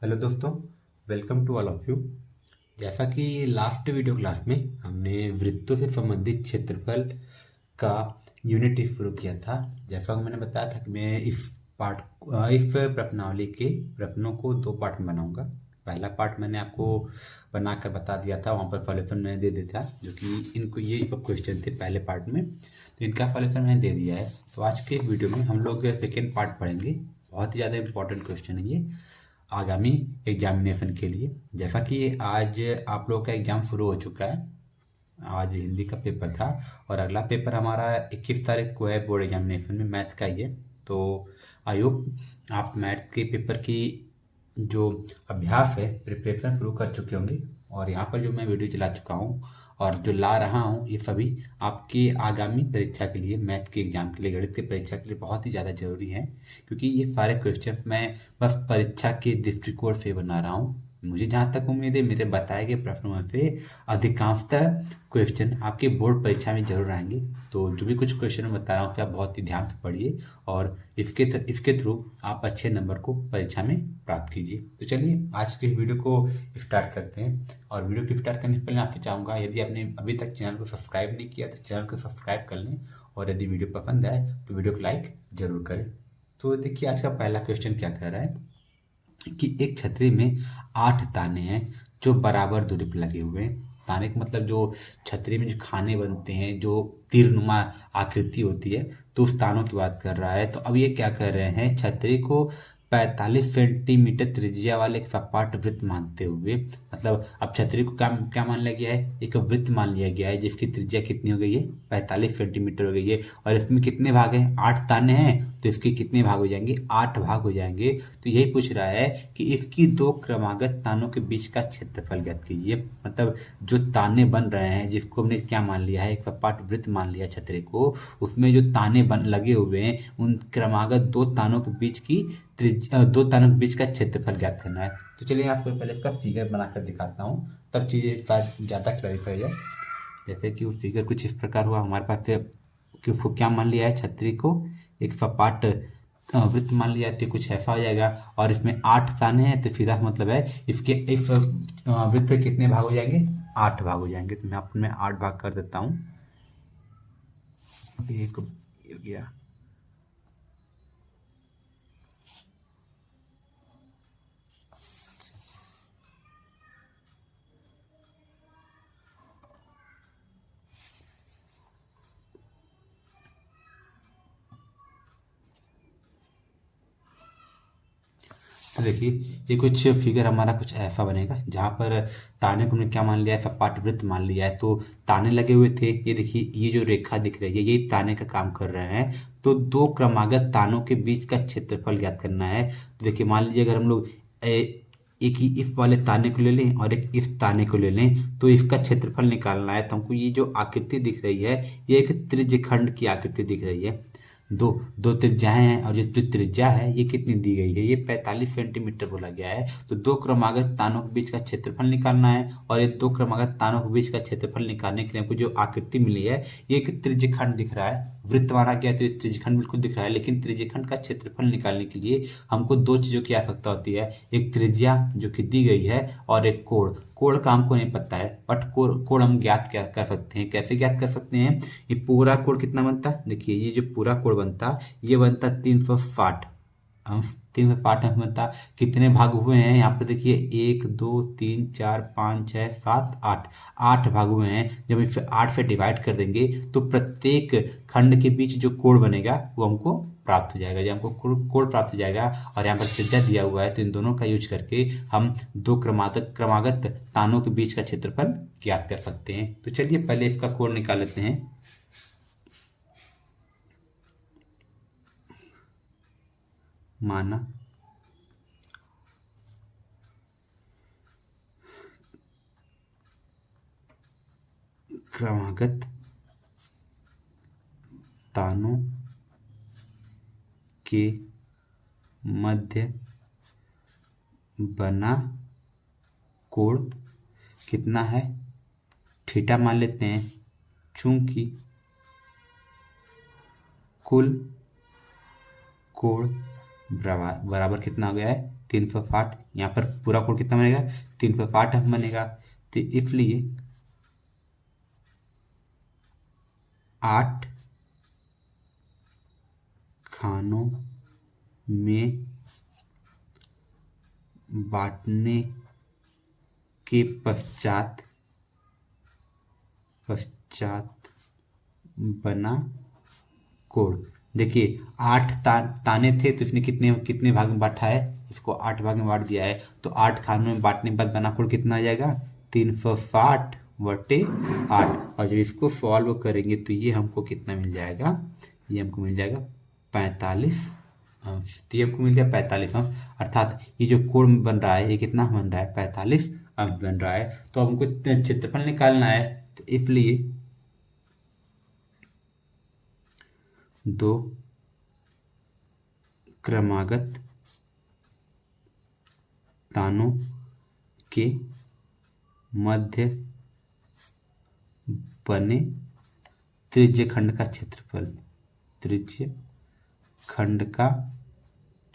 Hello दोस्तों, welcome to all of you. जैसा कि लास्ट वीडियो क्लास में हमने वृत्तों से संबंधित क्षेत्रफल का यूनिट शुरू किया था। जैसा कि मैंने बताया था कि मैं इस प्रश्नावली के प्रश्नों को दो पार्ट में बनाऊंगा। पहला पार्ट मैंने आपको बनाकर बता दिया था, वहाँ पर सॉल्यूशन मैंने दे दिया था, जो कि इनको ये क्वेश्चन थे पहले पार्ट में, तो इनका सॉल्यूशन मैंने दे दिया है। तो आज के वीडियो में हम लोग सेकेंड पार्ट पढ़ेंगे। बहुत ही ज़्यादा इंपॉर्टेंट क्वेश्चन है ये आगामी एग्जामिनेशन के लिए। जैसा कि आज आप लोग का एग्ज़ाम शुरू हो चुका है, आज हिंदी का पेपर था और अगला पेपर हमारा 21 तारीख को है बोर्ड एग्जामिनेशन में, मैथ्स का ही है। तो आई होप आप मैथ के पेपर की जो अभ्यास है, प्रिपरेशन शुरू कर चुके होंगे। और यहाँ पर जो मैं वीडियो चला चुका हूँ और जो ला रहा हूँ, ये सभी आपके आगामी परीक्षा के लिए, मैथ के एग्जाम के लिए, गणित की परीक्षा के लिए बहुत ही ज़्यादा जरूरी है। क्योंकि ये सारे क्वेश्चन मैं बस परीक्षा के दृष्टिकोण से बना रहा हूँ। मुझे जहाँ तक उम्मीद है, मेरे बताए गए प्रश्नों में से अधिकांशतः क्वेश्चन आपके बोर्ड परीक्षा में जरूर आएंगे। तो जो भी कुछ क्वेश्चन मैं बता रहा हूँ उसे आप बहुत ही ध्यान से पढ़िए और इसके थ्रू आप अच्छे नंबर को परीक्षा में प्राप्त कीजिए। तो चलिए आज के वीडियो को स्टार्ट करते हैं। और वीडियो को स्टार्ट करने से पहले आपसे चाहूँगा, यदि आपने अभी तक चैनल को सब्सक्राइब नहीं किया तो चैनल को सब्सक्राइब कर लें, और यदि वीडियो पसंद आए तो वीडियो को लाइक जरूर करें। तो देखिए आज का पहला क्वेश्चन क्या कह रहा है कि एक छतरी में 8 ताने हैं जो बराबर दूरी पर लगे हुए हैं। ताने का मतलब जो छतरी में जो खाने बनते हैं, जो तीरनुमा आकृति होती है, तो उस तानों की बात कर रहा है। तो अब ये क्या कर रहे हैं, छतरी को 45 सेंटीमीटर त्रिज्या वाले एक सपाट वृत्त मानते हुए, मतलब अब छतरी को क्या क्या मान लिया गया है, एक वृत्त मान लिया गया है जिसकी त्रिज्या कितनी हो गई है, 45 सेंटीमीटर हो गई है। और इसमें कितने भाग हैं, 8 ताने हैं, तो इसके कितने भाग हो जाएंगे, 8 भाग हो जाएंगे। तो यही पूछ रहा है कि इसकी दो क्रमागत तानों के बीच का क्षेत्रफल ज्ञात कीजिए। मतलब जो ताने बन रहे हैं, जिसको हमने क्या मान लिया है, एक सपाट वृत्त मान लिया छतरी को, उसमें जो ताने बन लगे हुए हैं, उन क्रमागत दो तानों के बीच की दो तानों के बीच का क्षेत्रफल ज्ञात करना है। तो चलिए आपको पहले इसका फिगर बनाकर दिखाता हूँ, तब चीज़ें शायद ज़्यादा क्लैरिफाई है। जैसे कि वो फिगर कुछ इस प्रकार हुआ हमारे पास, कि उसको क्या मान लिया है, छतरी को एक सपाट वृत्त मान लिया है, तो कुछ ऐसा हो जाएगा। और इसमें 8 ताने हैं, तो सीधा मतलब है इसके इस वृत्त पे कितने भाग हो जाएंगे, 8 भाग हो जाएंगे। तो मैं आपको 8 भाग कर देता हूँ। एक हो गया, तो देखिए ये कुछ फिगर हमारा कुछ ऐसा बनेगा, जहाँ पर ताने को हमने क्या मान लिया है, सपाट वृत्त मान लिया है। तो ताने लगे हुए थे, ये देखिए ये जो रेखा दिख रही है, ये ताने का काम कर रहे हैं। तो दो क्रमागत तानों के बीच का क्षेत्रफल ज्ञात करना है। तो देखिए मान लीजिए अगर हम लोग एक ही इस वाले ताने को ले लें और एक इस ताने को ले लें, तो इसका क्षेत्रफल निकालना है। तो हमको ये जो आकृति दिख रही है, ये एक त्रिज्यखंड की आकृति दिख रही है। दो दो त्रिज्याएं हैं और ये जो त्रिज्या है ये कितनी दी गई है, ये 45 सेंटीमीटर बोला गया है। तो दो क्रमागत तानों के बीच का क्षेत्रफल निकालना है, और ये दो क्रमागत तानों के बीच का क्षेत्रफल निकालने के लिए हमको जो आकृति मिली है, ये एक त्रिज्यखंड दिख रहा है। वृत्त माना गया तो ये त्रिज्यखंड बिल्कुल दिख रहा है, लेकिन त्रिज्यखंड का क्षेत्रफल निकालने के लिए हमको दो चीजों की आवश्यकता होती है, एक त्रिज्या जो कि दी गई है, और एक कोण। कोण का हमको नहीं पता है, बट कोण हम ज्ञात क्या कर सकते हैं, कैसे ज्ञात कर सकते हैं। ये पूरा कोण कितना बनता है, देखिए ये जो पूरा कोण बनता, ये बनता 360 अंश। 360 अंश बनता, कितने भाग हुए हैं यहाँ पर देखिए, 1 2 3 4 5 6 7 8, 8 भाग हुए हैं। जब इसे 8 से डिवाइड कर देंगे तो प्रत्येक खंड के बीच जो कोण बनेगा वो हमको प्राप्त हो जाएगा। जब हमको कोण प्राप्त हो जाएगा और यहाँ पर त्रिज्या दिया हुआ है, तो इन दोनों का यूज करके हम दो क्रमागत तानों के बीच का क्षेत्रफल ज्ञात कर सकते हैं। तो चलिए पहले इसका कोण निकाल लेते हैं। माना क्रमागत तानों के मध्य बना कोण कितना है, थीटा मान लेते हैं, चूंकि कुल कोण बराबर कितना हो गया है, 360, यहाँ पर पूरा कोण कितना बनेगा 360 बनेगा। तो इसलिए 8 खानों में बांटने के पश्चात बना कोण। देखिए 8 ताने थे तो इसने कितने भाग में बांटा है, इसको 8 भाग में बांट दिया है। तो 8 खानों में बांटने के बाद बना कोण कितना आ जाएगा 360/8। और जब इसको सॉल्व करेंगे तो ये हमको कितना मिल जाएगा, ये हमको मिल जाएगा 45 अंश। तो ये हमको मिल गया 45 अंश, अर्थात ये जो कोण बन रहा है ये कितना बन रहा है 45 अंश बन रहा है। तो अब हमको क्षेत्रफल निकालना है, तो इसलिए 2 क्रमागत तानों के मध्य बने त्रिज्य खंड का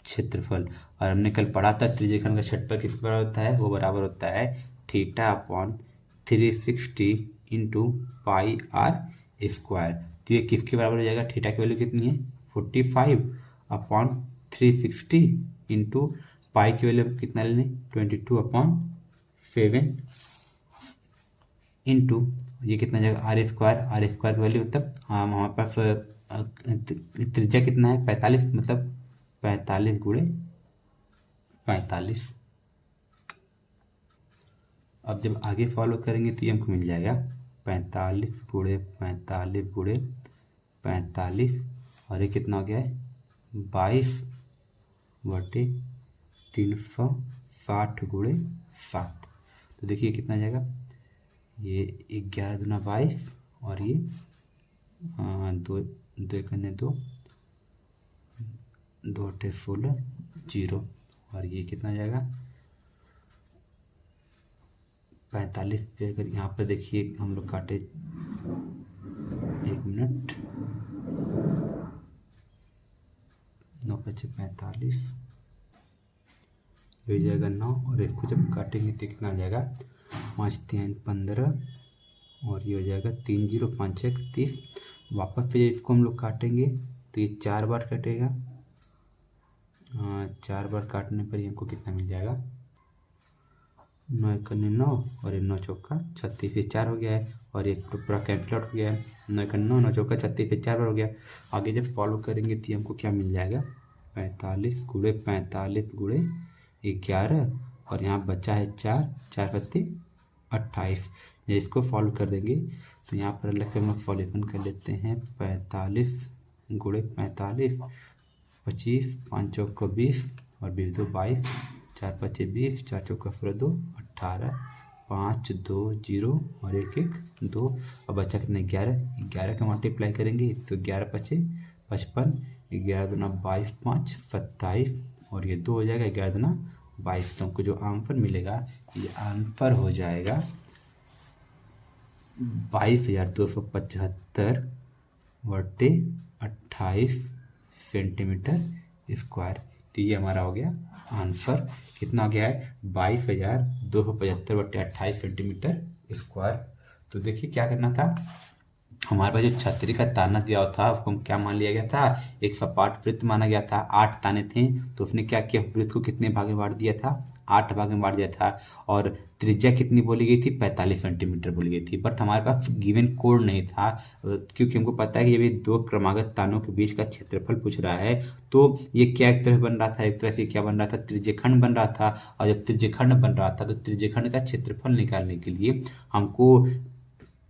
क्षेत्रफल, और हमने कल पढ़ा था त्रिज्य खंड का क्षेत्रफल किसके बराबर होता है, वो बराबर होता है θ/360 इंटू पाई आर स्क्वायर। तो ये किसके बराबर हो जाएगा, थीटा की वैल्यू कितनी है 45/360 इंटू पाई की वैल्यू कितना लेने 22/7 इंटू ये कितना जाएगा आर स्क्वायर की वैल्यू मतलब हमारे पास त्रिज्या कितना है 45, मतलब 45 गुणे 45। अब जब आगे फॉलो करेंगे तो ये हमको मिल जाएगा 45 गुणे 45 गुणे 45, और ये कितना हो गया है 22/360 गुणे 7। तो देखिए कितना जाएगा, ये 11 दूना 22 और ये 2 2 2 8 16 0, और ये कितना जाएगा 45 पे। अगर यहाँ पर देखिए हम लोग काटे 1 मिनट 9 × 45 ये हो जाएगा 9, और इसको जब काटेंगे तो कितना आ जाएगा 5 3 15, और ये हो जाएगा 3 0 5 1 30। वापस फिर इसको हम लोग काटेंगे तो ये 4 बार कटेगा, 4 बार काटने पर हमको कितना मिल जाएगा 9 × 9 और 9 चौका 36, फिर 4 हो गया है, और एक तो पूरा कैंसिल आउट हो गया है 9 × 9 9 चौका 36, फिर 4 बार हो गया। आगे जब फॉलो करेंगे तो हमको क्या मिल जाएगा 45 गुणे 45 गुणे 11, और यहाँ बचा है 4 4 पत्ते 28। जब इसको फॉलो कर देंगे तो यहाँ पर अलग हम लोग सॉल्यूशन कर लेते हैं 45 गुणे 45 25 5 चौका 20 और 20 2 22 4 5 20 4 चौका 2 18 5 2 0 और 1 1 2, और बचा कितना 11 का मल्टीप्लाई करेंगे तो 11 5 55 11 दूना 22 5 27, और ये 2 हो जाएगा 11 दूना 22। तो हमको जो आंसर मिलेगा ये आंसर हो जाएगा 22,275/28 सेंटीमीटर स्क्वायर। तो ये हमारा हो गया आंसर, कितना हो गया है 22,275/28 सेंटीमीटर स्क्वायर। तो देखिए क्या करना था, हमारे पास जो छतरी का ताना दिया हुआ था उसको क्या मान लिया गया था, एक सपाट वृत्त माना गया था। 8 ताने थे तो उसने क्या किया, वृत्त को कितने भाग में बांट दिया था 8 भाग में बांट दिया था, और त्रिज्या कितनी बोली गई थी 45 सेंटीमीटर बोली गई थी। बट हमारे पास गिवन कोण नहीं था, क्योंकि हमको पता है कि ये 2 क्रमागत तानों के बीच का क्षेत्रफल पूछ रहा है। तो ये क्या एक तरफ बन रहा था, एक तरफ ये क्या बन रहा था त्रिज्यखंड बन रहा था, और जब त्रिज्यखंड बन रहा था तो त्रिज्यखंड का क्षेत्रफल निकालने के लिए हमको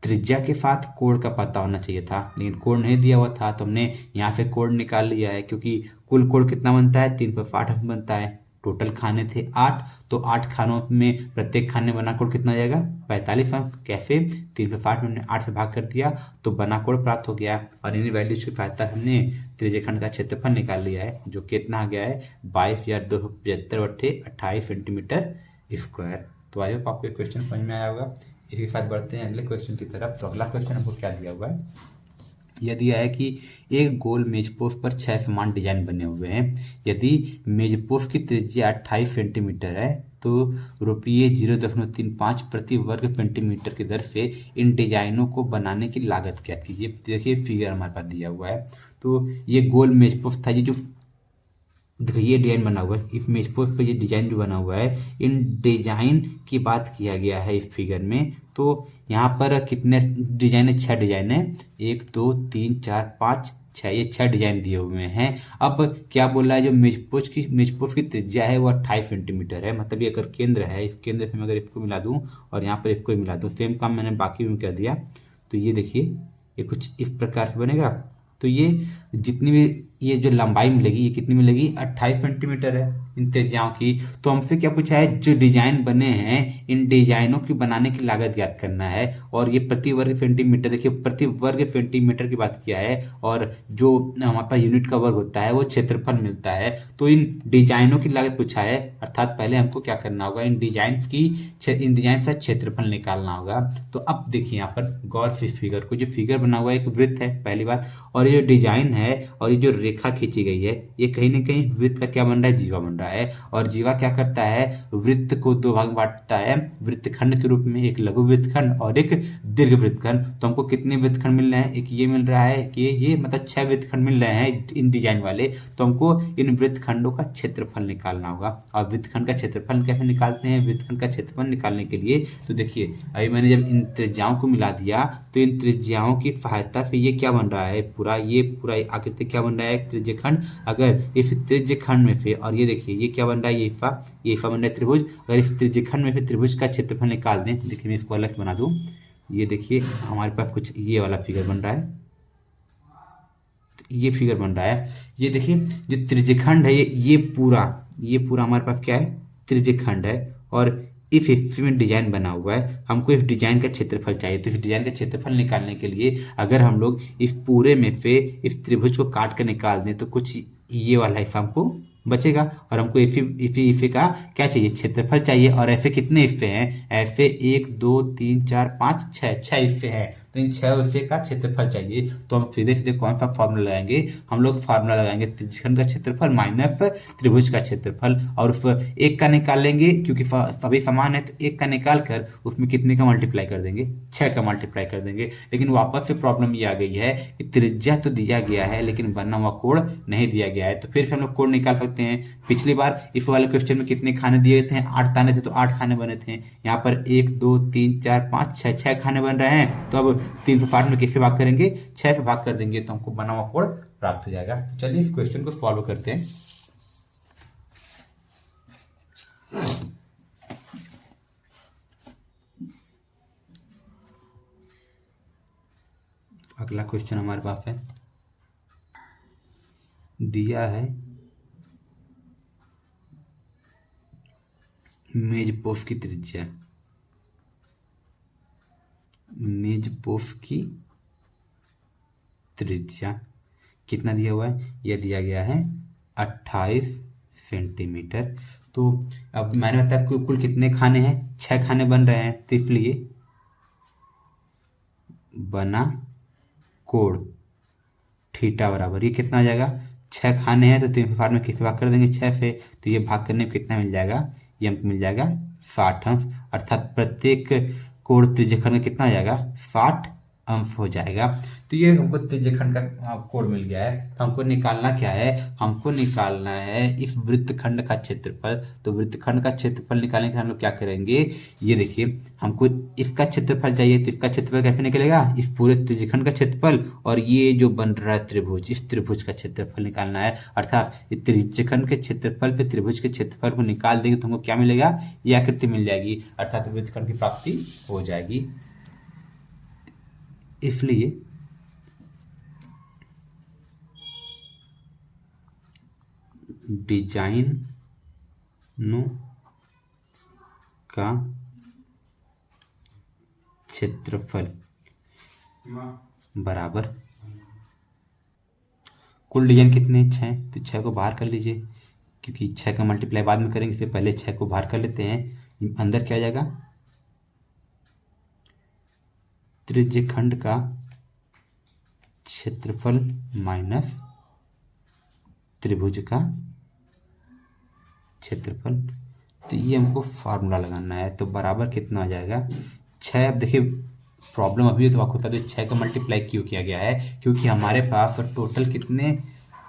त्रिज्या के साथ कोण का पता होना चाहिए था, लेकिन कोण नहीं दिया हुआ था। तो हमने यहाँ से कोण निकाल लिया है, क्योंकि कुल कोण कितना बनता है 360 बनता है। टोटल खाने थे 8, तो 8 खानों में प्रत्येक खाने बना कोण कितना हो जाएगा 45 अंक। कैसे 360 में हमने 8 से भाग कर दिया तो बना कोण प्राप्त हो गया, और इन्हीं वैल्यूज की सहायता हमने त्रिज्यखंड का क्षेत्रफल निकाल लिया है, जो कितना आ गया है 22,275/28 सेंटीमीटर स्क्वायर। तो आई होप आपको क्वेश्चन समझ में आया होगा। इसी के साथ बढ़ते हैं अगले क्वेश्चन की तरफ। तो अगला क्वेश्चन हमको क्या दिया हुआ है, यह दिया है कि एक गोल मेजपोस्ट पर 6 समान डिजाइन बने हुए हैं। यदि मेजपोस्ट की त्रिज्या 28 सेंटीमीटर है तो रुपये 0.35 प्रति वर्ग सेंटीमीटर की दर से इन डिजाइनों को बनाने की लागत क्या कीजिए। देखिए फिगर हमारे पास दिया हुआ है। तो ये गोल मेजपोस्ट था, ये जो देखिए ये डिजाइन बना हुआ है, इस मेजपोस्ट पे ये डिजाइन जो बना हुआ है, इन डिजाइन की बात किया गया है इस फिगर में। तो यहाँ पर कितने डिजाइन है? 6 डिजाइन है, 1 2 3 4 5 6, ये 6 डिजाइन दिए हुए हैं। अब क्या बोल रहा है, जो मेजपोस्ट की त्रिज्या है वो 28 सेंटीमीटर है। मतलब ये अगर केंद्र है, इस केंद्र से मैं अगर इसको मिला दूं और यहाँ पर इसको मिला दूं, सेम काम मैंने बाकी में कर दिया, तो ये देखिए ये कुछ इस प्रकार से बनेगा। तो ये जितनी भी ये जो लंबाई मिलेगी, ये कितनी मिलेगी? 28 सेंटीमीटर है इन त्रिज्याओं की। तो हमसे क्या पूछा है? जो डिजाइन बने हैं इन डिजाइनों की बनाने की लागत ज्ञात करना है। और ये प्रति वर्ग सेंटीमीटर, देखिए प्रति वर्ग सेंटीमीटर की बात किया है, और जो हमारे पास यूनिट का वर्ग होता है वो क्षेत्रफल मिलता है। तो इन डिजाइनों की लागत पूछा है, अर्थात पहले हमको क्या करना होगा? इन डिजाइन से क्षेत्रफल निकालना होगा। तो अब देखिए यहाँ पर गौर से फिगर को, जो फिगर बना हुआ है एक वृत्त है पहली बात, और ये जो डिजाइन है और ये जो रेखा खींची गई है, ये कहीं ना कहीं वृत्त का क्या बन रहा है? जीवा बन रहा है। और जीवा क्या करता है? वृत्त को 2 भाग में बांटता है वृत्तखंड के रूप में, एक लघु वृत्तखंड और एक दीर्घ वृत्तखंड। तो हमको कितने वृत्तखंड मिल रहे हैं? एक ये मिल रहा है कि ये मतलब 6 वृत्तखंड मिल रहे हैं इन डिजाइन वाले। तो हमको इन वृत्तखंडों का क्षेत्रफल निकालना होगा। और वृत्तखंड का क्षेत्रफल कैसे निकालते हैं? वृत्तखंड का क्षेत्रफल निकालने के लिए तो देखिए अभी मैंने जब इन त्रिज्याओं को मिला दिया तो इन त्रिज्याओं की सहायता से ये क्या बन रहा है? पूरा आकृति क्या बन रहा है? त्रिज्यखंड। अगर इस त्रिज्यखंड में से, और ये देखिए ये क्या बन रहा है? ये इफा बन रहा है त्रिभुज। अगर इस त्रिज्यखंड में से त्रिभुज का क्षेत्रफल निकाल दें, देखिए मैं इसको अलग बना दूं, ये देखिए हमारे पास कुछ ये वाला फिगर बन रहा है, तो ये फिगर बन रहा है। ये देखिए जो त्रिज्यखंड है ये पूरा हमारे पास क्या है? त्रिज्यखंड है। और इस हिस्से में डिजाइन बना हुआ है, हमको इस डिजाइन का क्षेत्रफल चाहिए। तो इस डिजाइन का क्षेत्रफल निकालने के लिए अगर हम लोग इस पूरे में से इस त्रिभुज को काट कर निकाल दें तो कुछ ये वाला हिस्सा हमको बचेगा। और हमको इफे का क्या चाहिए? क्षेत्रफल चाहिए। और ऐसे कितने हिस्से हैं? ऐसे 1 2 3 4 5 6 हिस्से हैं। तो इन 6 हिस्से का क्षेत्रफल चाहिए। तो हम सीधे कौन सा फॉर्मूला लगाएंगे? हम लोग फॉर्मूला लगाएंगे त्रिज्यखंड का क्षेत्रफल माइनस त्रिभुज का क्षेत्रफल, और उस एक का निकाल लेंगे क्योंकि सभी समान है। तो एक का निकाल कर उसमें कितने का मल्टीप्लाई कर देंगे? 6 का मल्टीप्लाई कर देंगे। लेकिन वापस से प्रॉब्लम ये आ गई है कि त्रिज्या तो दिया गया है लेकिन बना हुआ कोण नहीं दिया गया है। तो फिर से हम लोग कोण निकाल सकते हैं। पिछली बार इस वाले क्वेश्चन में कितने खाने दिए थे? 8 ताने थे, तो 8 खाने बने थे। यहाँ पर 1 2 3 4 5 6 खाने बन रहे हैं। तो अब 360 में किससे भाग करेंगे? 6 से भाग कर देंगे तो हमको बना हुआ कोण प्राप्त हो जाएगा। तो चलिए इस क्वेश्चन को सॉल्व करते हैं। अगला क्वेश्चन हमारे पास है, दिया है मेजपोस्ट की त्रिज्या, मेजपोस्ट की त्रिज्या कितना दिया हुआ है? यह दिया गया है 28 सेंटीमीटर। तो अब मैंने बताया कुल कितने खाने हैं? 6 खाने बन रहे हैं। तो इसलिए बना कोण थीटा बराबर, ये कितना आ जाएगा? 6 खाने हैं तो 360 में किससे भाग कर देंगे? 6 से। तो ये भाग करने में कितना मिल जाएगा? ये हमको मिल जाएगा 60 अंश। अर्थात प्रत्येक कोण त्रिज्यखंड का कितना आ जाएगा? 60 अंश हो जाएगा। तो ये हमको त्रिज्यखंड का कोण मिल गया है। तो हमको निकालना क्या है? हमको निकालना है इस वृत्तखंड का क्षेत्रफल। तो वृत्तखंड का क्षेत्रफल निकालने के लिए हम लोग क्या करेंगे? ये देखिए हमको इसका क्षेत्रफल चाहिए। तो इसका क्षेत्रफल कैसे निकलेगा? इस पूरे त्रिज्यखंड का क्षेत्रफल और ये जो बन रहा है त्रिभुज, इस त्रिभुज का क्षेत्रफल निकालना है। अर्थात इस त्रिज्यखंड के क्षेत्रफल पे त्रिभुज के क्षेत्रफल को निकाल देंगे तो हमको क्या मिलेगा? ये आकृति मिल जाएगी। अर्थात वृत्तखंड की प्राप्ति हो जाएगी। इसलिए डिजाइनों का क्षेत्रफल बराबर कुल डिजाइन कितने? 6। तो 6 को बाहर कर लीजिए क्योंकि 6 का मल्टीप्लाई बाद में करेंगे। फिर पहले 6 को बाहर कर लेते हैं। अंदर क्या आ जाएगा? त्रिज्यखंड का क्षेत्रफल माइनस त्रिभुज का क्षेत्रफल। तो ये हमको फार्मूला लगाना है। तो बराबर कितना आ जाएगा 6। अब देखिए प्रॉब्लम अभी तो आपको बता दो 6 का मल्टीप्लाई क्यों किया गया है, क्योंकि हमारे पास टोटल कितने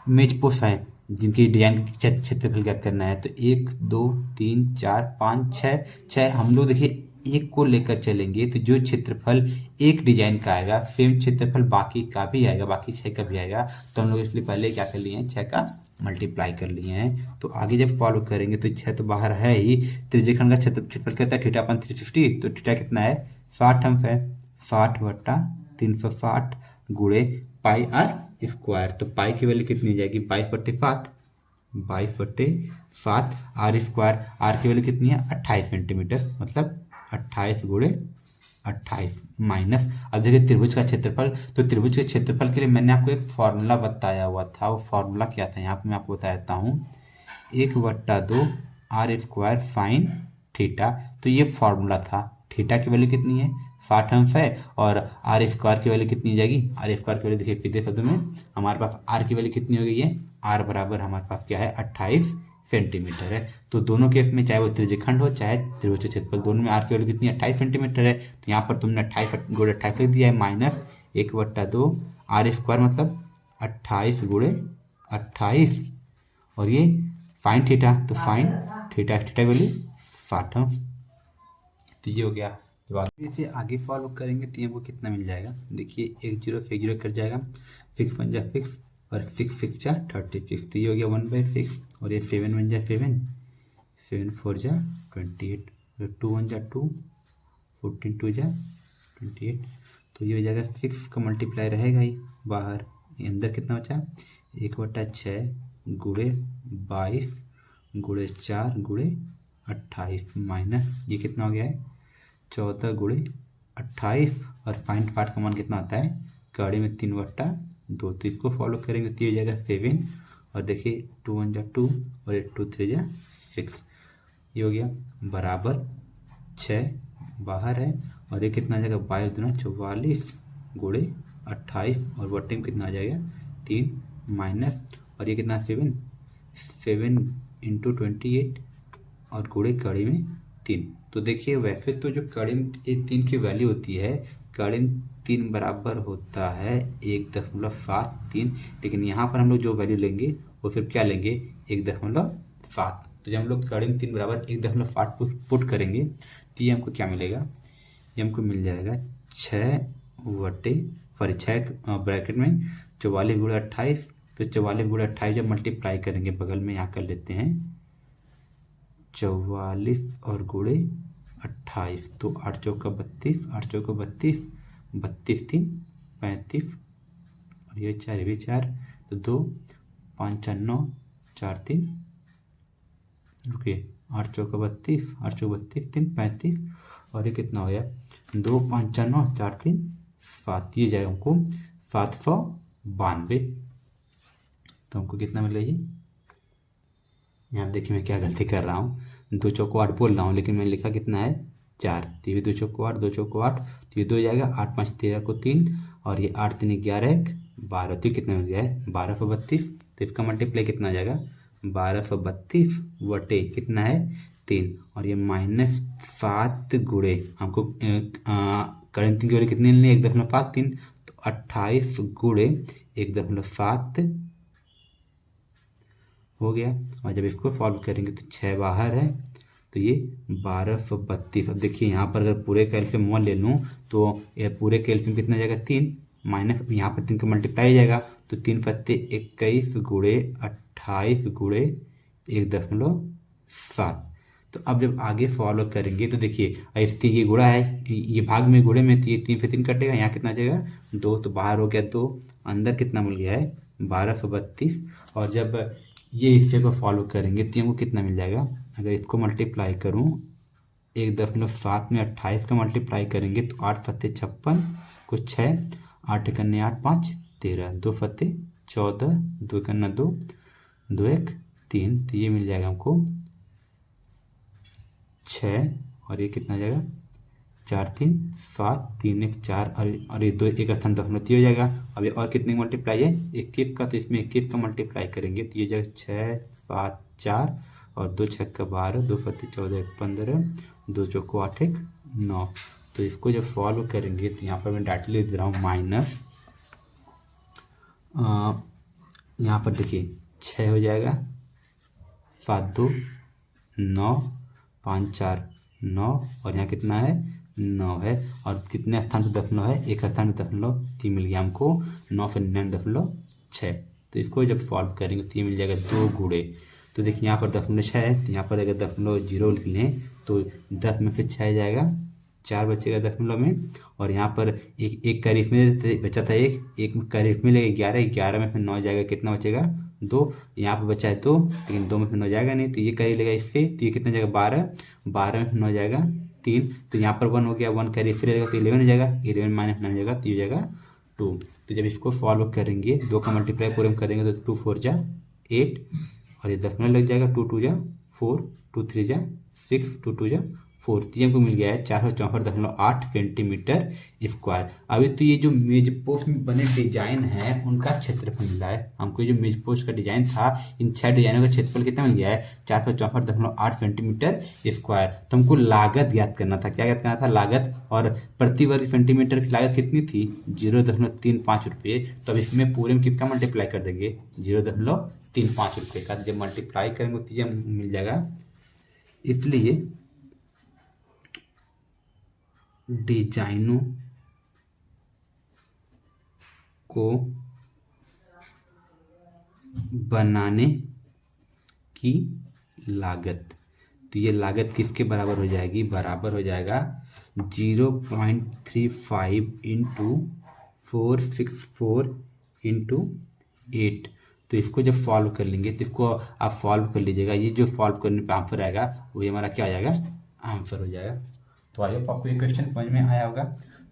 मेज पोस्ट हैं जिनकी डिजाइन क्षेत्रफल ज्ञात करना है। तो 1 2 3 4 5 6 हम लोग देखिए एक को लेकर चलेंगे तो जो क्षेत्रफल एक डिजाइन का आएगा सेम क्षेत्रफल बाकी का भी आएगा, बाकी 6 का भी आएगा। तो हम लोग इसलिए पहले क्या कर लिए हैं 6 का मल्टीप्लाई कर लिए हैं। तो आगे जब फॉलो करेंगे तो 6 तो बाहर है ही, त्रिज्यखंड का क्षेत्रफल कहता है थीटा अपन 350। तो थीटा कितना है 60 अंश है, 60/360 गुणे पाई आर स्क्वायर। तो पाई की वैल्यू कितनी जाएगी 22/7, 22/7 आर स्क्वायर। आर की वैल्यू कितनी है 28 सेंटीमीटर, मतलब 28 गुणे 28 माइनस। अब देखिए त्रिभुज का क्षेत्रफल, तो त्रिभुज के क्षेत्रफल के लिए मैंने आपको एक फॉर्मूला बताया हुआ था। वो फॉर्मूला क्या था यहाँ पे मैं आपको बता देता हूँ, 1/2 आर स्क्वायर साइन थीटा। तो ये फॉर्मूला था। थीटा की वैल्यू कितनी है 60 अंश है, और आर स्क्वायर की वैल्यू कितनी हो जाएगी, आर स्क्वायर की वैल्यू देखिए सीधे शब्दों में हमारे पास आर की वैल्यू कितनी हो गई है, आर बराबर हमारे पास क्या है 28 सेंटीमीटर है। तो दोनों केस में चाहे वो त्रिज्यखंड हो चाहे त्रिभुज क्षेत्रफल, दोनों में आर की वैल्यू कितनी 28 सेंटीमीटर है। तो यहाँ पर तुमने 28 गुणे 28 लिख दिया है, माइनस 1/2 आर स्क्वायर मतलब 28 गुणे 28, और ये फाइन थीटा, तो फाइन थीटा की वैल्यू 60। तो ये हो गया। जब आगे इसे आगे फॉलो करेंगे तो हमको कितना मिल जाएगा, देखिए 1 0 से 1 0 कट जाएगा, 6 1 जा 6 और 6 6 जा 36। तो ये हो गया 1/6, और ये 7 1 जा 7, 7 4 जा 28, 2 1 जा 2, 14 2 जा 28। तो ये हो जाएगा 6 का मल्टीप्लाई रहेगा ही बाहर, अंदर कितना बचा 1/6 गुणे 22 गुणे 4 गुणे 28 माइनस ये कितना हो गया है 14 गुणे 28, और फाइंड पार्ट का मान कितना आता है कड़ी में 3/2। तो इसको फॉलो करेंगे तो ये हो जाएगा 7, और देखिए 2 1 जा 2 और 2 3 जा 6, ये हो गया बराबर 6 बाहर है, और ये कितना आ जाएगा 22 दूना 44 गुणे 28, और बट्टे में कितना आ जाएगा 3 माइनस, और ये कितना 7 × 28 और गुणे कड़ी में 3। तो देखिए वैसे तो जो कड़ी में 3 की वैल्यू होती है, कड़ी में 3 बराबर होता है 1.73, लेकिन यहाँ पर हम लोग जो वैल्यू लेंगे वो फिर क्या लेंगे 1.7। तो जब हम लोग कड़ी में 3 बराबर 1.7 पुट करेंगे तो ये हमको क्या मिलेगा, ये हमको मिल जाएगा 6 ब्रैकेट में 44 गुणे 28। तो 44 गुणे 28 जब मल्टीप्लाई करेंगे बगल में यहाँ कर लेते हैं 44 और गुणे 28, तो 8 चौका 32, 8 चौका 32, 32 3 35, और ये 4 भी 4, तो 2 5 4 9 4 3, ओके 8 चौका 32, 8 चौका 32 3 35, और ये कितना हो गया 2 5 4 9 4 3 7, ये जाएगा हमको 792। तो हमको कितना मिला ये, यहाँ देखिए मैं क्या गलती कर रहा हूँ, 2 चौको 8 बोल रहा हूँ लेकिन मैंने लिखा कितना है 4, तो ये 2 चौको 8 2 चौको 8, तो ये 2 हो जाएगा 8 5 13 को 3, और ये 8 3 11 1 12, तो कितना मिल गया है 1232। तो इसका मल्टीप्लाई कितना आ जाएगा 1232 बटे कितना है 3, और ये -7 गुणे हमको करेंट की वैल्यू कितनी लेनी है 1.53, तो 28 गुणे 1.7 हो गया। और जब इसको सॉल्व करेंगे तो 6 बाहर है, तो ये 1232। अब देखिए यहाँ पर अगर पूरे का एल्सियम 1 ले लूँ तो ये पूरे का एल्सियम कितना जाएगा 3, माइनस यहाँ पर 3 का मल्टीप्लाई जाएगा, तो 3 पत्ते 21 गुणे 28 गुणे 1.7। तो अब जब आगे फॉलो करेंगे तो देखिए इसके ये गुणा है, ये भाग में गुणे में, तो ये 3 से 3 कटेगा, यहाँ कितना जाएगा 2, तो बाहर हो गया 2, अंदर कितना मिल गया है 1232। और जब ये हिस्से को फॉलो करेंगे तो हमको कितना मिल जाएगा, अगर इसको मल्टीप्लाई करूँ 1.7 में 28 का मल्टीप्लाई करेंगे तो 8 फत्ते 56 कुछ 6, 8 कन्ने 8 5 13, 2 फत्ते 14, 2 कन्ना 2, 2 1 3, तो ये मिल जाएगा हमको 6, और ये कितना जाएगा 4 3 7 3 1 4 और ये 2 एक स्थान दफनौती हो जाएगा। अब ये और कितने मल्टीप्लाई है 21 का, तो इसमें 21 का मल्टीप्लाई करेंगे तो ये जाएगा 6 5 4 और 2 6 का 12 2 5 14 1 15 2 चौको 8 1 9। तो इसको जब सॉल्व करेंगे तो यहाँ पर मैं डायरेक्टली लिख दे रहा हूँ माइनस, यहाँ पर देखिए 6 हो जाएगा, 7 2 9 5 4 9 और यहाँ कितना है 9 है। और कितने स्थान पर दशमलव है, एक स्थान पर दशमलव 3 मिल गया हमको, 9 फिर 9.6। तो इसको जब सॉल्व करेंगे तो ये मिल जाएगा 2 गुणे, तो देखिए यहाँ पर दशमलव 6 है तो यहाँ पर अगर दशमलव 0 लिख लें तो 10 में फिर 6 जाएगा, 4 बचेगा दशमलव में, और यहाँ पर एक का रिफ में से बचा था एक का रिफ में लेगा 11 में फिर 9 जाएगा, कितना बचेगा 2, यहाँ पर बचा है 2 लेकिन 2 में फिर 9 जाएगा नहीं, तो ये करी लेगा इससे, तो ये कितना जाएगा 12 में फिर 9 जाएगा 3, तो यहाँ पर 1 हो गया, 1 का रिफ रहेगा तो 11 हो जाएगा, 11 माइनस 9 हो जाएगा तो ये हो जाएगा 2। तो जब इसको सॉल्व करेंगे 2 का मल्टीप्लाई पूरे में करेंगे तो 2 4 जा 8 और ये दशमलव लग जाएगा, 2 2 जा 4 2 3 जा 6 2 2 जा 4, तो हमको मिल गया है 464.8 सेंटीमीटर स्क्वायर। अभी तो ये जो मेज पोस्ट में बने डिजाइन है उनका क्षेत्रफल मिला है हमको, जो मेज पोस्ट का डिजाइन था इन 6 डिजाइनों का क्षेत्रफल कितना मिल गया है 464.8 सेंटीमीटर स्क्वायर। तो हमको लागत ज्ञात करना था, क्या ज्ञात करना था लागत, और प्रति वर्ग सेंटीमीटर की लागत कितनी थी 0.35 रुपये। तो अब इसमें पूरे में कितना मल्टीप्लाई कर देंगे 0.35 रुपये का, जब मल्टीप्लाई करेंगे तो ये मिल जाएगा। इसलिए डिजाइनों को बनाने की लागत, तो ये लागत किसके बराबर हो जाएगी, बराबर हो जाएगा 0.35 इंटू 464 इंटू 8। तो इसको जब सॉल्व कर लेंगे तो इसको आप सॉल्व कर लीजिएगा, ये जो सॉल्व करने पे आंसर आएगा वही हमारा क्या आ जाएगा आंसर हो जाएगा। तो आई होप आपको ये क्वेश्चन समझ में आया होगा।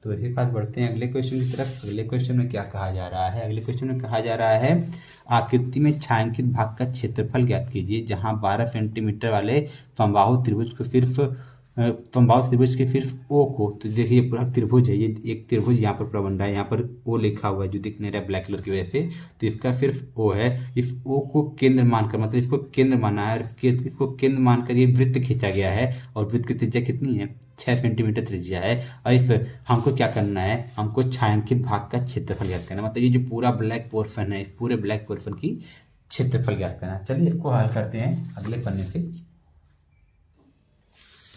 तो इसी के साथ बढ़ते हैं अगले क्वेश्चन की तरफ। अगले क्वेश्चन में क्या कहा जा रहा है, अगले क्वेश्चन में कहा जा रहा है आकृति में छायांकित भाग का क्षेत्रफल ज्ञात कीजिए जहां 12 सेंटीमीटर वाले समबाहु त्रिभुज को सिर्फ समबाहु त्रिभुज के सिर्फ ओ को, तो देखिए पूरा त्रिभुज है, ये एक त्रिभुज यहाँ पर पूरा बन रहा है, यहाँ पर ओ लिखा हुआ है जो दिख नहीं रहा है ब्लैक कलर की वजह से, तो इसका सिर्फ ओ है। इस ओ को केंद्र मानकर, मतलब इसको केंद्र माना है, इसको केंद्र मानकर ये वृत्त खींचा गया है और वृत्त की त्रिज्या कितनी है 6 सेंटीमीटर त्रिज्या है। और इस हमको क्या करना है, हमको छायांकित भाग का क्षेत्रफल ज्ञात करना है, मतलब ये जो पूरा ब्लैक पोर्शन है इस पूरे ब्लैक पोर्शन की क्षेत्रफल ज्ञात करना है। चलिए इसको हल करते हैं अगले पन्ने से।